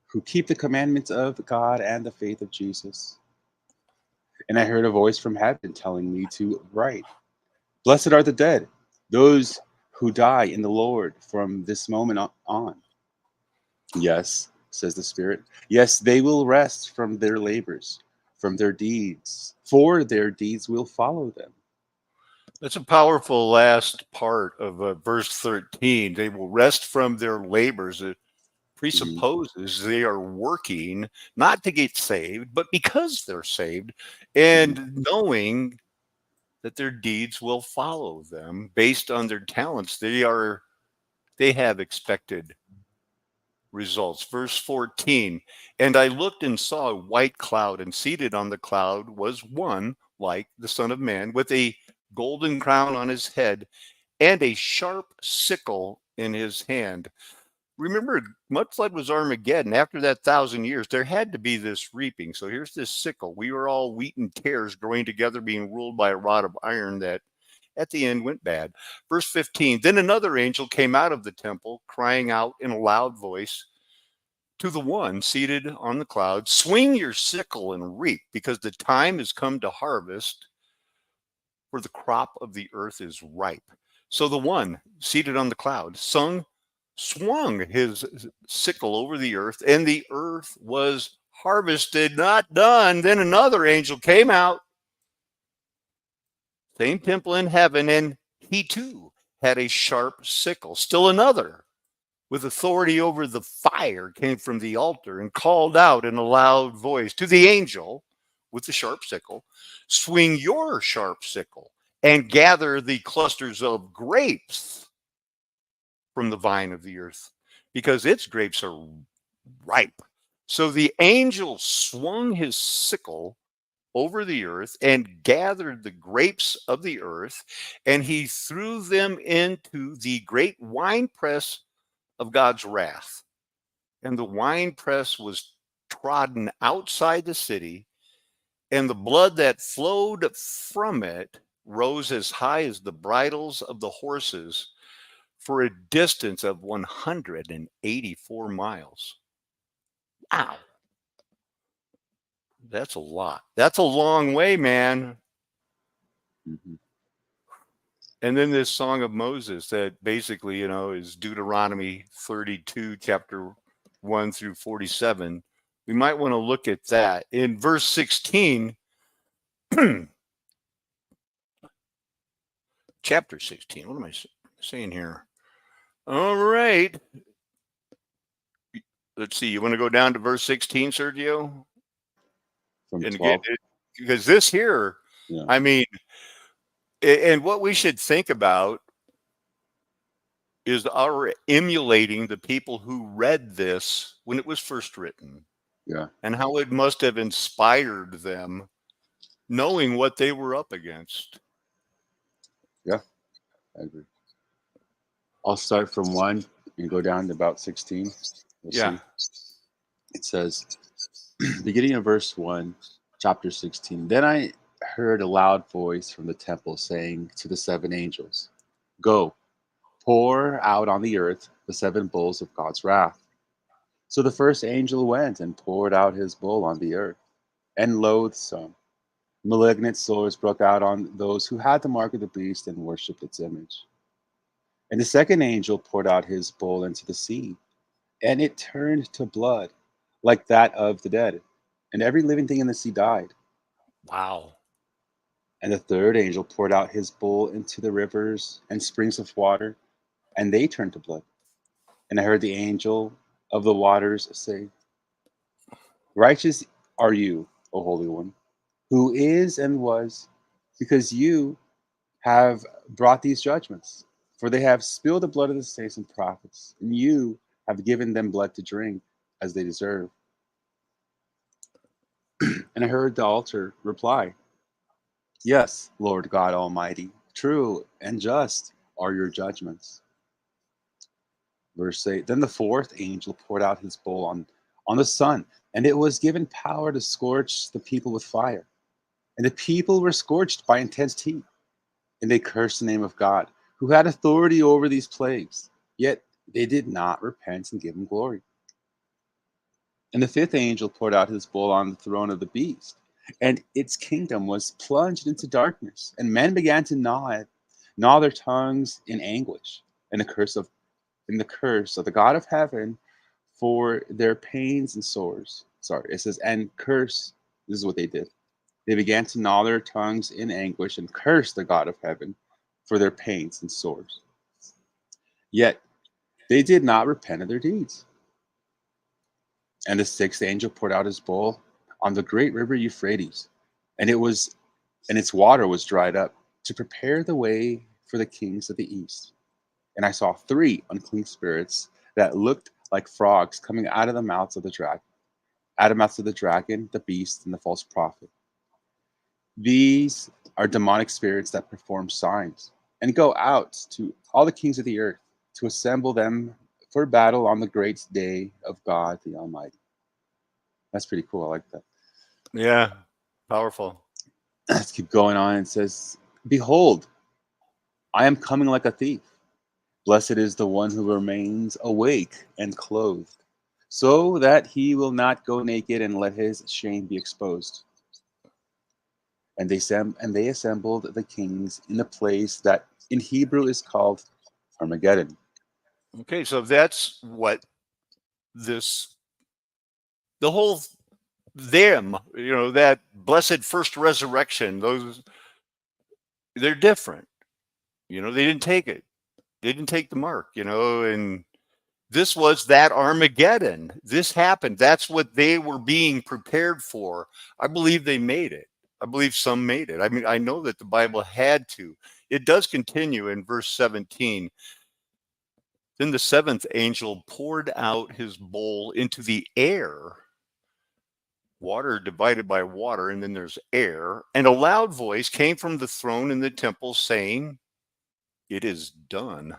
who keep the commandments of God and the faith of Jesus. And I heard a voice from heaven telling me to write, 'Blessed are the dead, those who die in the Lord from this moment on.' Yes, says the Spirit. Yes, they will rest from their labors, from their deeds, for their deeds will follow them."
That's a powerful last part of verse 13. They will rest from their labors. It presupposes they are working not to get saved, but because they're saved, and knowing that their deeds will follow them based on their talents. They have expected results. Verse 14, "And I looked and saw a white cloud, and seated on the cloud was one like the Son of Man, with a golden crown on his head and a sharp sickle in his hand." Remember, mudflood was Armageddon. After that 1,000 years, there had to be this reaping. So here's this sickle. We were all wheat and tares growing together, being ruled by a rod of iron that at the end went bad. Verse 15, "Then another angel came out of the temple, crying out in a loud voice to the one seated on the cloud, 'Swing your sickle and reap, because the time has come to harvest, for the crop of the earth is ripe. So the one seated on the cloud swung his sickle over the earth, and the earth was harvested, not done. Then another angel came out, same temple in heaven, and he too had a sharp sickle. Still another, with authority over the fire, came from the altar and called out in a loud voice to the angel with the sharp sickle, swing your sharp sickle and gather the clusters of grapes from the vine of the earth, because its grapes are ripe. So the angel swung his sickle over the earth and gathered the grapes of the earth, and he threw them into the great winepress of God's wrath. And the winepress was trodden outside the city, and the blood that flowed from it rose as high as the bridles of the horses for a distance of 184 miles. Wow. That's a lot. That's a long way, man.
Mhm.
And then this Song of Moses that basically, is Deuteronomy 32, chapter 1 through 47. We might want to look at that. In verse 16, chapter 16, what am I saying here? All right. Let's see. You want to go down to verse 16, Sergio?
From
And
12.
because this here,
Yeah.
I mean, and what we should think about is our emulating the people who read this when it was first written,
Yeah.
and how it must have inspired them, knowing what they were up against.
Yeah. I agree. I'll start from 1 and go down to about 16. We'll
Yeah.
see. It says, beginning of verse 1, chapter 16. Then I heard a loud voice from the temple saying to the 7 angels, go, pour out on the earth the 7 bowls of God's wrath. So the first angel went and poured out his bowl on the earth, and loathsome, malignant sores broke out on those who had the mark of the beast and worshipped its image. And the second angel poured out his bowl into the sea, and it turned to blood, like that of the dead, and every living thing in the sea died.
Wow.
And the third angel poured out his bowl into the rivers and springs of water, and they turned to blood. And I heard the angel of the waters say, righteous are you, O Holy One, who is and was, because you have brought these judgments. For they have spilled the blood of the saints and prophets, and you have given them blood to drink as they deserve. And I heard the altar reply, yes, Lord God Almighty, true and just are your judgments. Verse 8, then the fourth angel poured out his bowl on the sun, and it was given power to scorch the people with fire. And the people were scorched by intense heat, and they cursed the name of God, who had authority over these plagues. Yet they did not repent and give him glory. And the fifth angel poured out his bowl on the throne of the beast, and its kingdom was plunged into darkness, and men began to gnaw their tongues in anguish, and the curse of the God of heaven for their pains and sores. Sorry, it says, and curse, this is what they did. They began to gnaw their tongues in anguish and curse the God of heaven for their pains and sores. Yet they did not repent of their deeds. And the sixth angel poured out his bowl on the great river Euphrates, and its water was dried up, to prepare the way for the kings of the east. And I saw 3 unclean spirits that looked like frogs coming out of the mouths of the dragon, the beast, and the false prophet. These are demonic spirits that perform signs and go out to all the kings of the earth to assemble them for battle on the great day of God the Almighty. That's pretty cool. I like that.
Yeah. Powerful.
Let's keep going on. It says, behold, I am coming like a thief. Blessed is the one who remains awake and clothed, so that he will not go naked and let his shame be exposed. And they assembled the kings in a place that in Hebrew is called Armageddon.
Okay, so that's what the whole them, that blessed first resurrection, they're different. They didn't take it. They didn't take the mark, and this was that Armageddon. This happened. That's what they were being prepared for. I believe they made it. I believe some made it. I mean, I know that the Bible had to. It does continue in verse 17. Then the seventh angel poured out his bowl into the air, water divided by water, and then there's air, and a loud voice came from the throne in the temple saying, "It is done."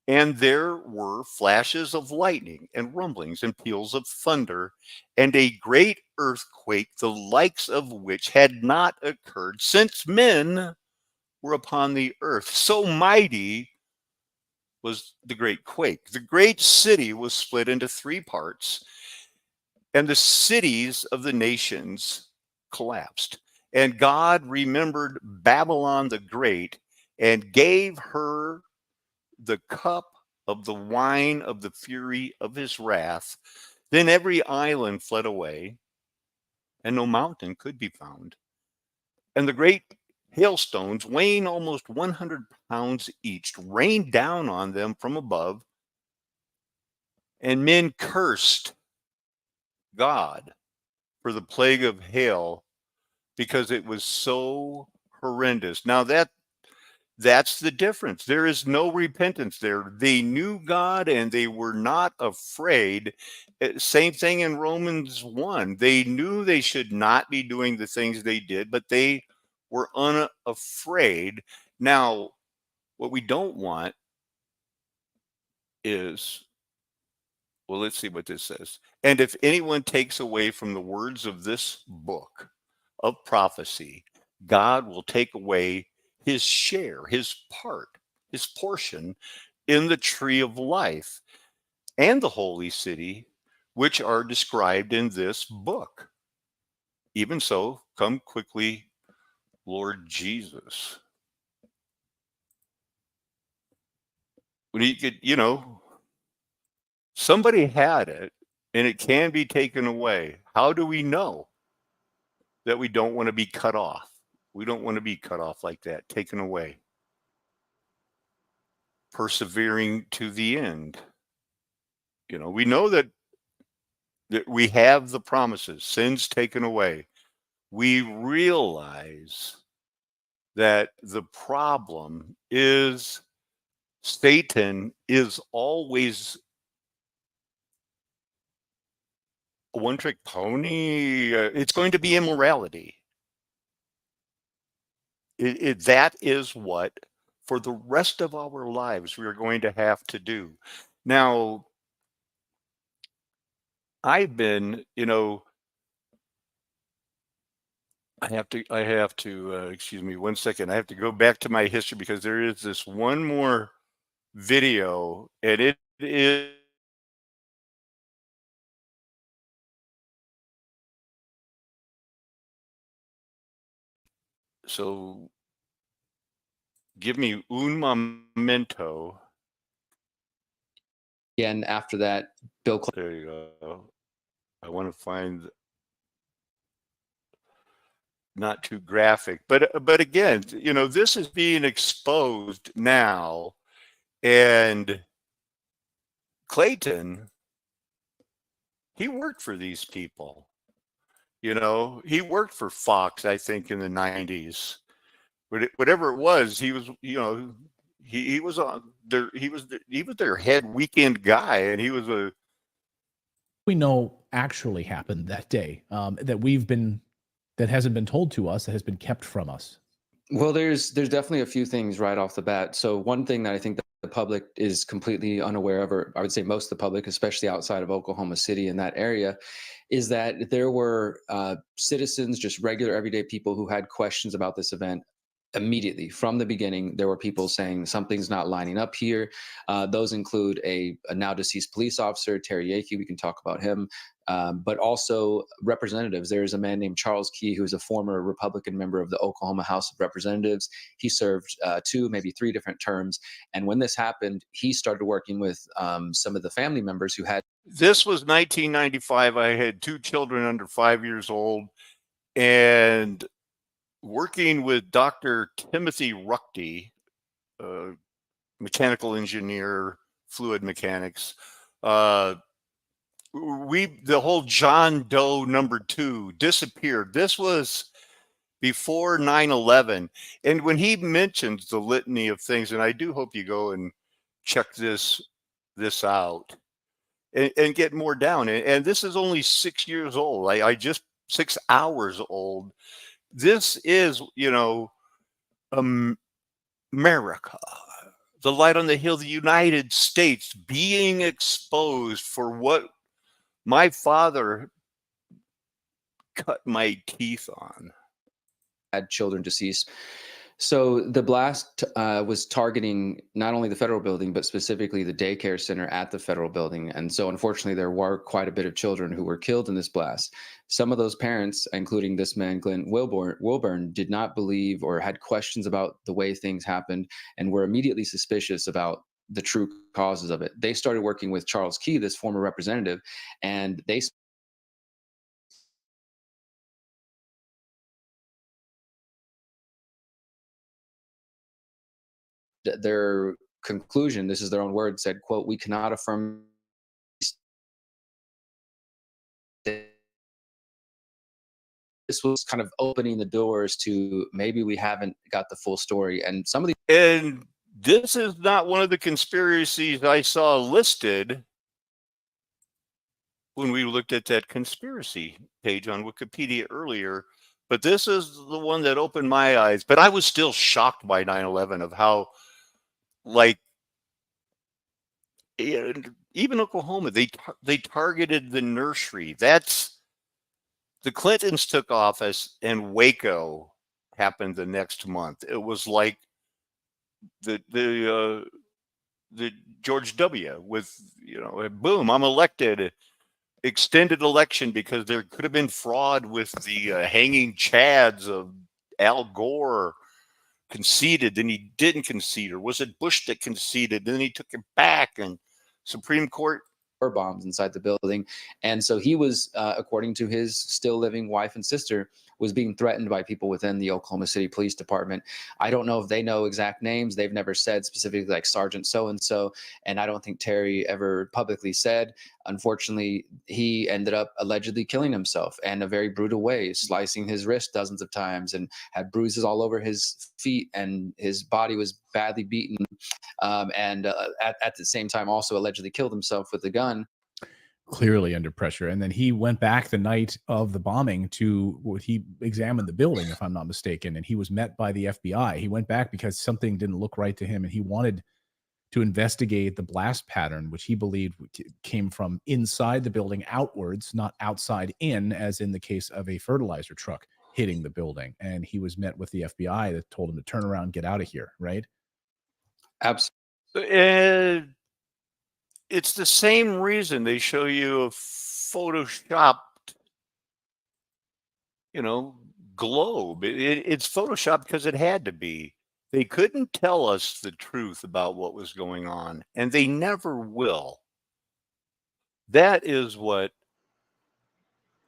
And there were flashes of lightning and rumblings and peals of thunder and a great earthquake, the likes of which had not occurred since men were upon the earth. So mighty was the great quake. The great city was split into three parts, and the cities of the nations collapsed. And God remembered Babylon the Great and gave her the cup of the wine of the fury of his wrath. Then every island fled away, and no mountain could be found. And the great hailstones, weighing almost 100 pounds each, rained down on them from above, and men cursed God for the plague of hail because it was so horrendous. Now that's the difference. There is no repentance there. They knew God and they were not afraid. Same thing in Romans 1. They knew they should not be doing the things they did, but they were unafraid. Now, what we don't want is, well, let's see what this says. And if anyone takes away from the words of this book of prophecy, God will take away his share, his part, his portion in the tree of life and the holy city, which are described in this book. Even so, come quickly, Lord Jesus. When you could, somebody had it and it can be taken away. How do we know that we don't want to be cut off? We don't want to be cut off like that, taken away. Persevering to the end. We know that we have the promises, sins taken away. We realize that the problem is Satan is always a one-trick pony. It's going to be immorality. That is what, for the rest of our lives, we are going to have to do. Now, I've been, I have to, excuse me one second. I have to go back to my history because there is this one more video, and it is. So give me un momento.
And after that, Bill Clinton.
There you go. I want to find not too graphic, but again, this is being exposed now, and Clayton, he worked for these people. He worked for Fox, I think, in the 90s. But whatever it was, he was, he was on there. He was their head weekend guy, and he was a.
We know actually happened that day that hasn't been told to us, that has been kept from us.
Well, there's definitely a few things right off the bat. So one thing that I think that the public is completely unaware of, or I would say most of the public, especially outside of Oklahoma City in that area, is that there were citizens, just regular everyday people who had questions about this event. Immediately from the beginning, there were people saying something's not lining up here. Those include a now deceased police officer, Terry Yakey. We can talk about him. but also representatives. There's a man named Charles Key, who's a former Republican member of the Oklahoma House of Representatives. He served 2, maybe 3 different terms. And when this happened, he started working with some of the family members who had.
This was 1995. I had 2 children under 5 years old, and working with Dr. Timothy Ruckty, mechanical engineer, fluid mechanics. The whole John Doe #2 disappeared. This was before 9/11. And when he mentions the litany of things, and I do hope you go and check this out and get more down. And this is only 6 years old. I just 6 hours old. This is, America, the light on the hill, the United States being exposed for what my father cut my teeth on.
Had children deceased. So the blast was targeting not only the federal building, but specifically the daycare center at the federal building. And so unfortunately, there were quite a bit of children who were killed in this blast. Some of those parents, including this man, Glenn Wilburn, did not believe or had questions about the way things happened and were immediately suspicious about the true causes of it. They started working with Charles Key, this former representative, and they their conclusion, this is their own word, said, quote, "We cannot affirm this was kind of opening the doors to maybe we haven't got the full story." And some of the
And this is not one of the conspiracies I saw listed when we looked at that conspiracy page on Wikipedia earlier, but this is the one that opened my eyes. But I was still shocked by 9/11 of how, like, even Oklahoma, they targeted the nursery. That's the Clintons took office, and Waco happened the next month. It was like the George W. with, boom, I'm elected. Extended election because there could have been fraud with the hanging chads of Al Gore. Conceded, then he didn't concede, or was it Bush that conceded, then he took it back, and Supreme Court
bombs inside the building. And so he was, according to his still living wife and sister, was being threatened by people within the Oklahoma City Police Department. I don't know if they know exact names. They've never said specifically like Sergeant so-and-so, and I don't think Terry ever publicly said. Unfortunately, he ended up allegedly killing himself in a very brutal way, slicing his wrist dozens of times and had bruises all over his feet, and his body was badly beaten. And at the same time also allegedly killed himself with a gun.
Clearly under pressure. And then he went back the night of the bombing he examined the building, if I'm not mistaken, and he was met by the FBI. He went back because something didn't look right to him, and he wanted to investigate the blast pattern, which he believed came from inside the building outwards, not outside in, as in the case of a fertilizer truck hitting the building. And he was met with the FBI that told him to turn around, get out of here, right?
Absolutely.
And it's the same reason they show you a photoshopped, globe. It's photoshopped because it had to be. They couldn't tell us the truth about what was going on, and they never will. That is what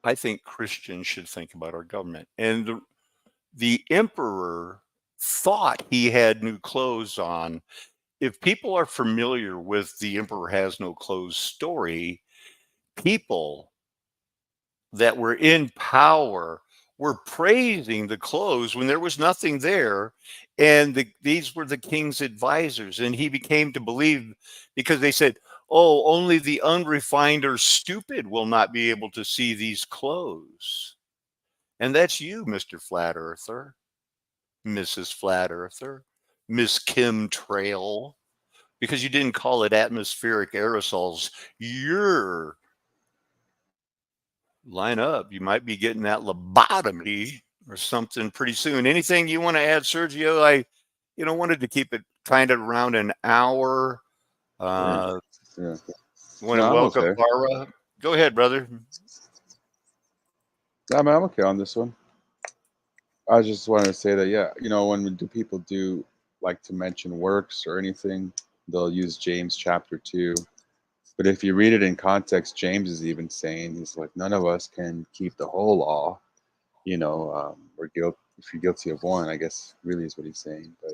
I think Christians should think about our government. And the emperor thought he had new clothes on. If people are familiar with the Emperor Has No Clothes story, people that were in power were praising the clothes when there was nothing there. And these were the king's advisors. And he became to believe, because they said, oh, only the unrefined or stupid will not be able to see these clothes. And that's you, Mr. Flat Earther, Mrs. Flat Earther, Miss Kim Trail, because you didn't call it atmospheric aerosols. You're line up. You might be getting that lobotomy or something pretty soon. Anything you want to add, Sergio? I wanted to keep it kind of around an hour.
Yeah.
Want to welcome Bara. Go ahead, brother.
I mean, I'm okay on this one. I just wanted to say that, yeah, you know, when people do like to mention works or anything, they'll use James chapter 2. But if you read it in context, James is even saying, he's like, none of us can keep the whole law. You know, we're guilty. If you're guilty of one, I guess really is what he's saying. But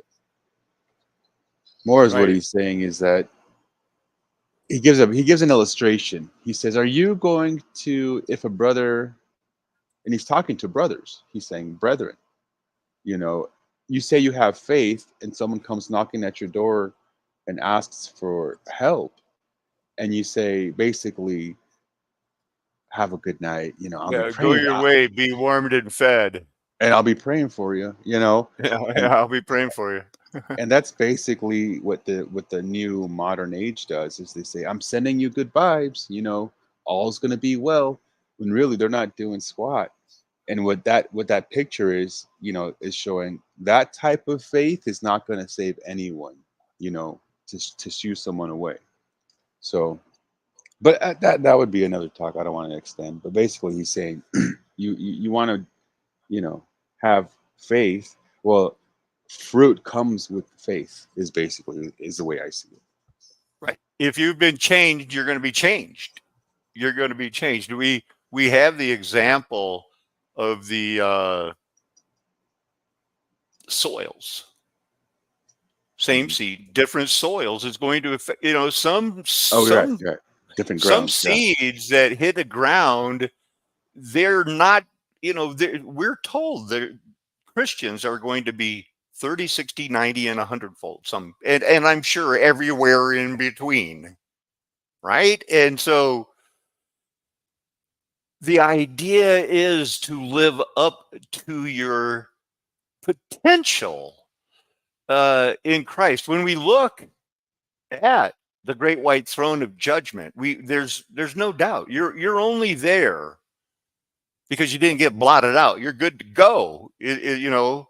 more is what
Right.
he's saying is that he gives an illustration. He says, are you going to, if a brother, and he's talking to brothers, he's saying, brethren, you know, you say you have faith and someone comes knocking at your door and asks for help, and you say basically, have a good night, you know, I'll be
Yeah, go
praying,
your way, be warmed and fed.
and I'll be praying for you, you know.
Yeah,
And
I'll be praying for you.
and that's basically what the new modern age does, is they say, I'm sending you good vibes, you know, all's gonna be well, when really they're not doing squat. And what that picture is, you know, is showing that type of faith is not going to save anyone, you know, to shoo someone away. So, but that would be another talk. I don't want to extend, but basically he's saying you want to, you know, have faith. Well, fruit comes with faith is basically is the way I see it.
Right. If you've been changed, you're going to be changed. You're going to be changed. We have the example of the soils. Same seed, different soils is going to affect, you know, some
Right. Different
some
grounds. Yeah.
seeds that hit the ground, they're not, you know, we're told that Christians are going to be 30, 60, 90, and 100-fold. Some, and I'm sure everywhere in between. Right. And so the idea is to live up to your potential in Christ. When we look at the great white throne of judgment, there's no doubt you're only there because you didn't get blotted out. You're good to go. You know,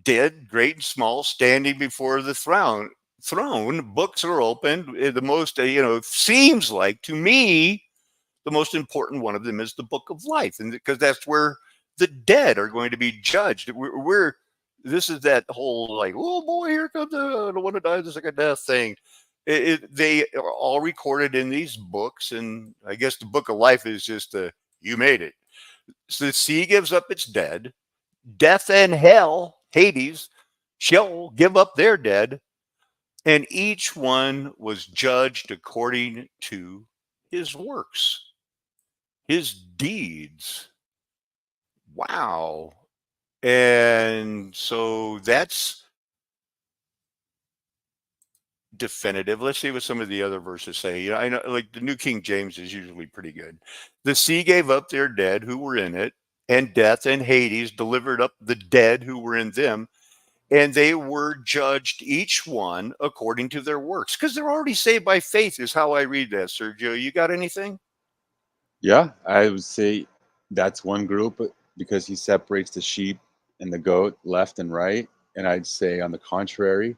dead, great and small, standing before the throne. Books are opened. The most, you know, seems like to me, the most important one of them is the book of life, and because that's where the dead are going to be judged. This is that whole like, oh boy, here comes the one who dies the second death thing. They are all recorded in these books, and I guess the book of life is just you made it. So the sea gives up its dead, death and hell, Hades, shall give up their dead, and each one was judged according to his works, his deeds. Wow. And so that's definitive. Let's see what some of the other verses say. You know, I know like the New King James is usually pretty good. The sea gave up their dead who were in it, and death and Hades delivered up the dead who were in them, and they were judged each one according to their works, because they're already saved by faith is how I read that. Sergio, you got anything?
Yeah, I would say that's one group because he separates the sheep and the goat left and right. And I'd say on the contrary,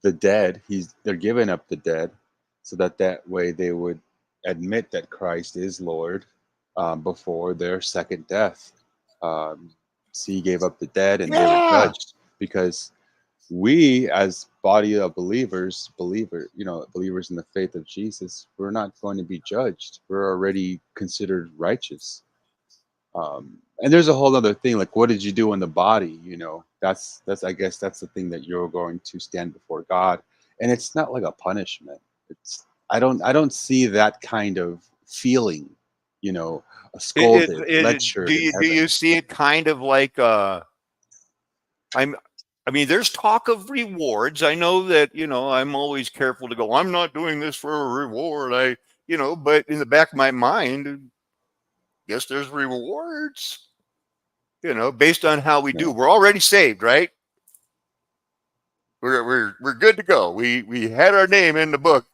the dead, they're giving up the dead so that way they would admit that Christ is Lord before their second death. So he gave up the dead and they were judged because we as body of believers in the faith of Jesus, we're not going to be judged. We're already considered righteous. And there's a whole other thing, like what did you do in the body? You know, that's I guess that's the thing that you're going to stand before God, and it's not like a punishment. I don't see that kind of feeling, you know, a scolded, lectured.
Do you see it kind of like I mean, there's talk of rewards. I know that, you know, I'm always careful to go, I'm not doing this for a reward. But in the back of my mind, yes, there's rewards, you know, based on how we do. We're already saved, right? We're good to go. We had our name in the book,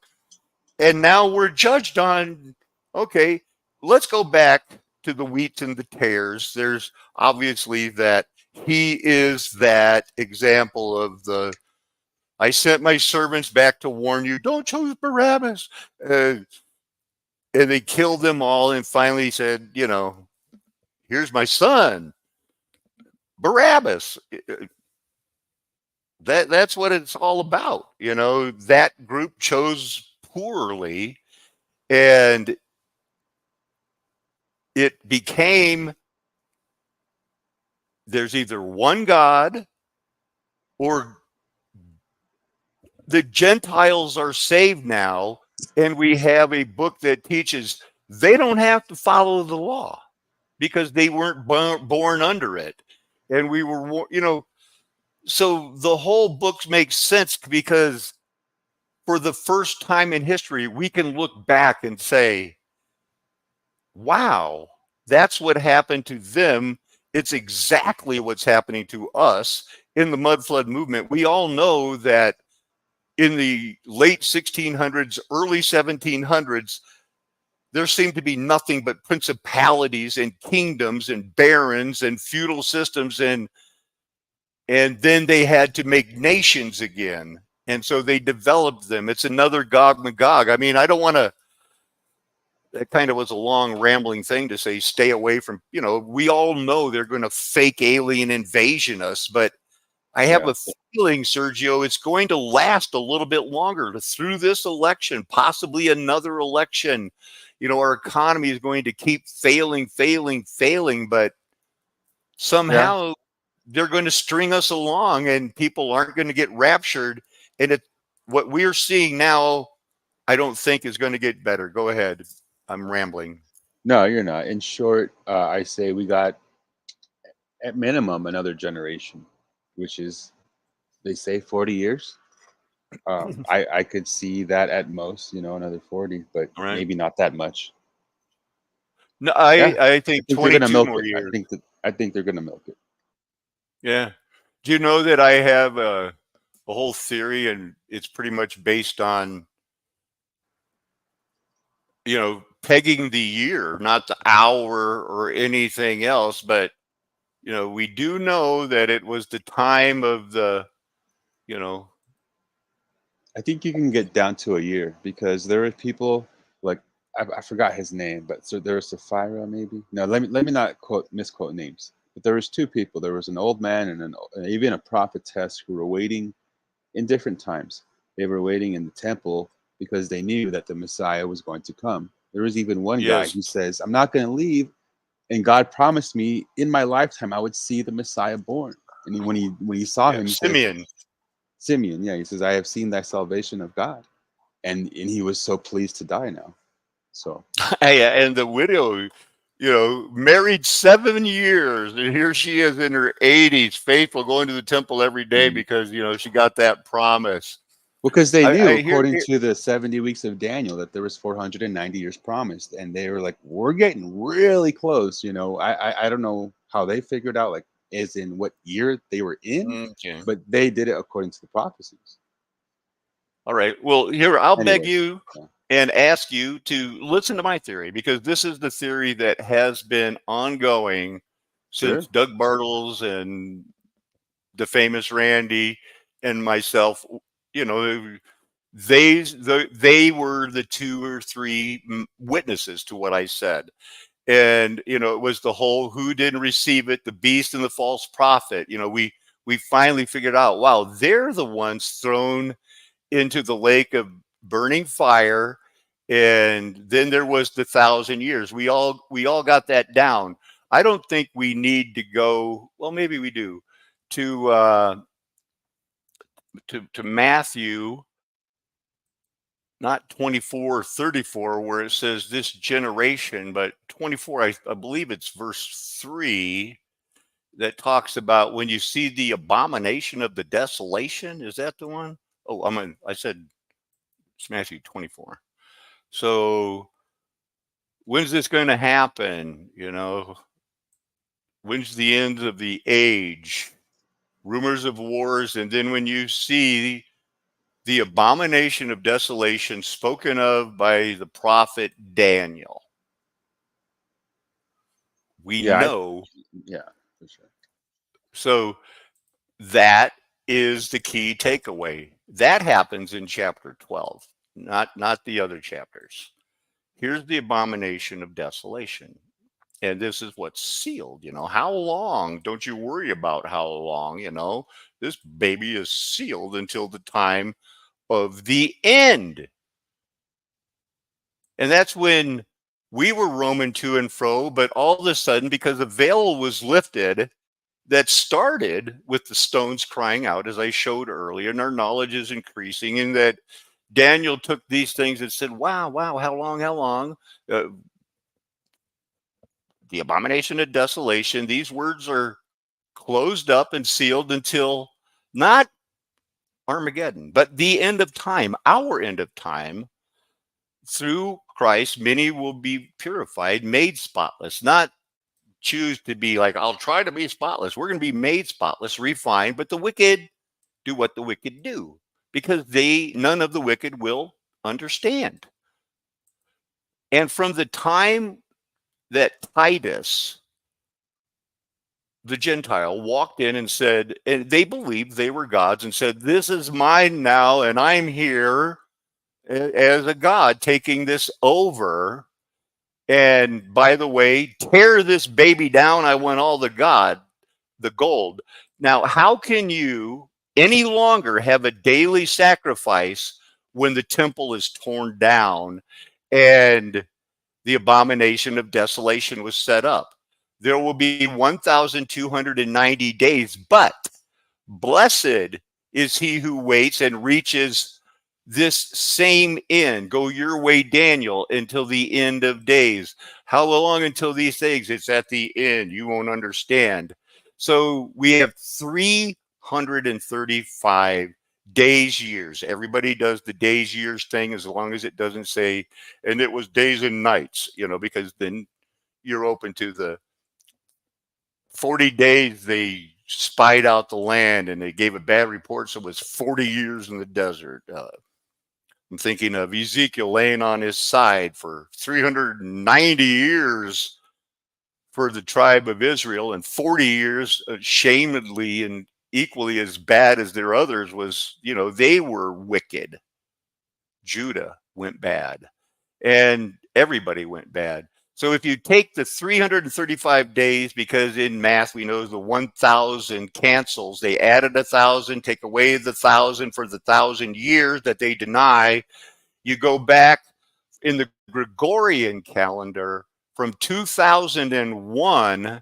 and now we're judged on, okay, let's go back to the wheat and the tares. There's obviously that he is that example of I sent my servants back to warn you, don't choose Barabbas. And they killed them all and finally said, you know, here's my son, Barabbas. That's what it's all about. You know, that group chose poorly, and it became, there's either one God or the Gentiles are saved now, and we have a book that teaches they don't have to follow the law because they weren't born under it. And we were, you know, so the whole book makes sense because for the first time in history, we can look back and say, wow, that's what happened to them. It's exactly what's happening to us in the mud flood movement. We all know that in the late 1600s, early 1700s, there seemed to be nothing but principalities and kingdoms and barons and feudal systems, and then they had to make nations again. And so they developed them. It's another Gog Magog. I mean, I don't want to, that kind of was a long rambling thing to say, stay away from, you know, we all know they're going to fake alien invasion us, but I have a feeling, Sergio, it's going to last a little bit longer through this election, possibly another election. You know, our economy is going to keep failing, but somehow they're going to string us along and people aren't going to get raptured. And what we're seeing now, I don't think is going to get better. Go ahead. I'm rambling.
No, you're not. In short, I say we got at minimum another generation, which is, they say 40 years. I could see that at most, you know, another 40, but maybe not that much.
No, I think 22 more years.
I think they're gonna milk it.
Yeah. Do you know that I have a whole theory, and it's pretty much based on, you know, pegging the year, not the hour or anything else, but you know, we do know that it was the time of the, you know.
I think you can get down to a year because there are people like, I forgot his name, but so there was Sapphira maybe. No, let me not misquote names. But there was two people. There was an old man and even a prophetess who were waiting in different times. They were waiting in the temple because they knew that the Messiah was going to come. There was even one guy who says, I'm not going to leave. And God promised me in my lifetime I would see the Messiah born. And when he saw him, Simeon, yeah, he says, I have seen thy salvation of God. And he was so pleased to die now. So
and the widow, you know, married 7 years, and here she is in her 80s, faithful, going to the temple every day because, you know, she got that promise.
Because they knew, according to the 70 weeks of Daniel, that there was 490 years promised, and they were like, we're getting really close. You know, I don't know how they figured out, like, as in what year they were in, but they did it according to the prophecies.
All right. Well, here, I'll beg you and ask you to listen to my theory, because this is the theory that has been ongoing since Doug Bartles and the famous Randy and myself. You know, they were the 2 or 3 witnesses to what I said. And, you know, it was the whole who didn't receive it, the beast and the false prophet. You know, we finally figured out, wow, they're the ones thrown into the lake of burning fire. And then there was the 1,000 years. We all got that down. I don't think we need to go, well, maybe we do, to Matthew, not 24 or 34, where it says this generation, but 24, I believe it's verse 3, that talks about when you see the abomination of the desolation. Is that the one? Oh, I said it's Matthew 24. So when's this going to happen? You know, when's the end of the age? Rumors of wars. And then when you see the abomination of desolation spoken of by the prophet Daniel, we know.
For sure.
So that is the key takeaway. That happens in chapter 12, not the other chapters. Here's the abomination of desolation. And this is what's sealed. How long? Don't you worry about how long. This baby is sealed until the time of the end. And that's when we were roaming to and fro, but all of a sudden, because the veil was lifted, that started with the stones crying out, as I showed earlier, and our knowledge is increasing, and that Daniel took these things and said, wow, how long? The abomination of desolation, these words are closed up and sealed until not Armageddon, but the end of time, our end of time. Through Christ, many will be purified, made spotless, not choose to be like, I'll try to be spotless. We're going to be made spotless, refined, but the wicked do what the wicked do, because none of the wicked will understand. And from the time that Titus, the Gentile, walked in and said, and they believed they were gods, and said, this is mine now, and I'm here as a god taking this over. And by the way, tear this baby down. I want all the gold. Now, how can you any longer have a daily sacrifice when the temple is torn down and the abomination of desolation was set up? There will be 1,290 days, but blessed is he who waits and reaches this same end. Go your way, Daniel, until the end of days. How long until these things? It's at the end. You won't understand. So we have 335 days, years. Everybody does the days, years thing, as long as it doesn't say, and it was days and nights, because then you're open to the 40 days they spied out the land and they gave a bad report. So it was 40 years in the desert. I'm thinking of Ezekiel laying on his side for 390 years for the tribe of Israel, and 40 years shamedly and equally as bad as their others was, they were wicked. Judah went bad, and everybody went bad. So if you take the 335 days, because in math we know the 1,000 cancels, they added 1,000, take away the 1,000 for the 1,000 years that they deny. You go back in the Gregorian calendar from 2001,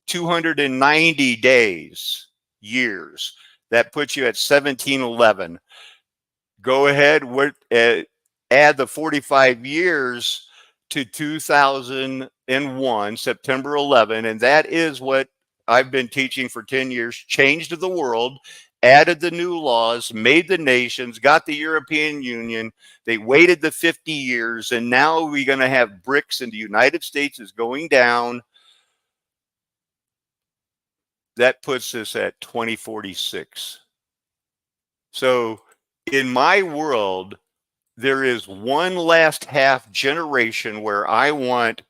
290 days, years. That puts you at 1711. Go ahead, add the 45 years to 2001, September 11, and that is what I've been teaching for 10 years, changed the world, added the new laws, made the nations, got the European Union. They waited the 50 years, and now we're going to have BRICS, and the United States is going down. That puts us at 2046. So in my world, there is one last half generation where I want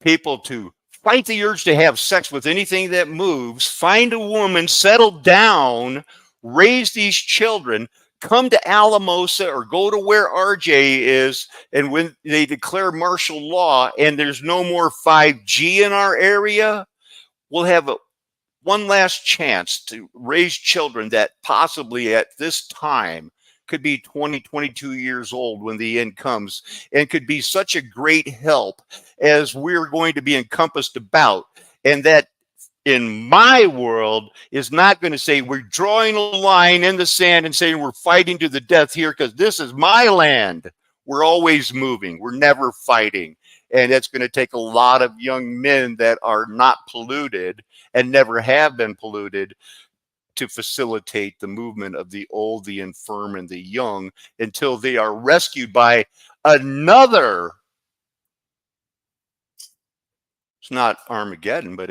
people to fight the urge to have sex with anything that moves, find a woman, settle down, raise these children, come to Alamosa or go to where RJ is, and when they declare martial law and there's no more 5G in our area, we'll have one last chance to raise children that possibly at this time could be 20, 22 years old when the end comes, and could be such a great help as we're going to be encompassed about. And that in my world is not going to say we're drawing a line in the sand and saying we're fighting to the death here because this is my land. We're always moving. We're never fighting. And it's going to take a lot of young men that are not polluted and never have been polluted to facilitate the movement of the old, the infirm, and the young until they are rescued by another. It's not Armageddon, but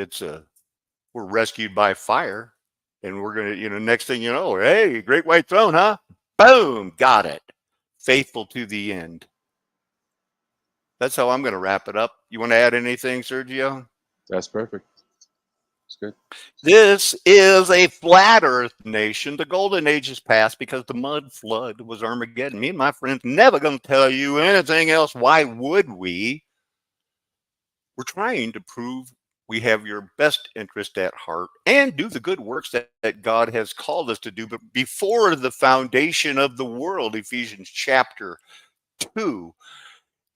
we're rescued by fire, and we're going to, next thing you know, hey, great white throne, huh? Boom, got it. Faithful to the end. That's how I'm going to wrap it up. You want to add anything, Sergio?
That's perfect. It's good.
This is a flat earth nation. The golden age is past because the mud flood was Armageddon. Me and my friends never going to tell you anything else. Why would we? We're trying to prove we have your best interest at heart and do the good works that God has called us to do. But before the foundation of the world, Ephesians chapter 2.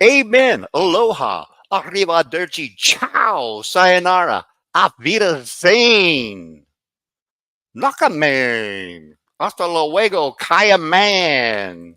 Amen. Aloha. Arrivederci. Ciao. Sayonara. Auf Wiedersehen. Nakame. Hasta luego. Kaya man.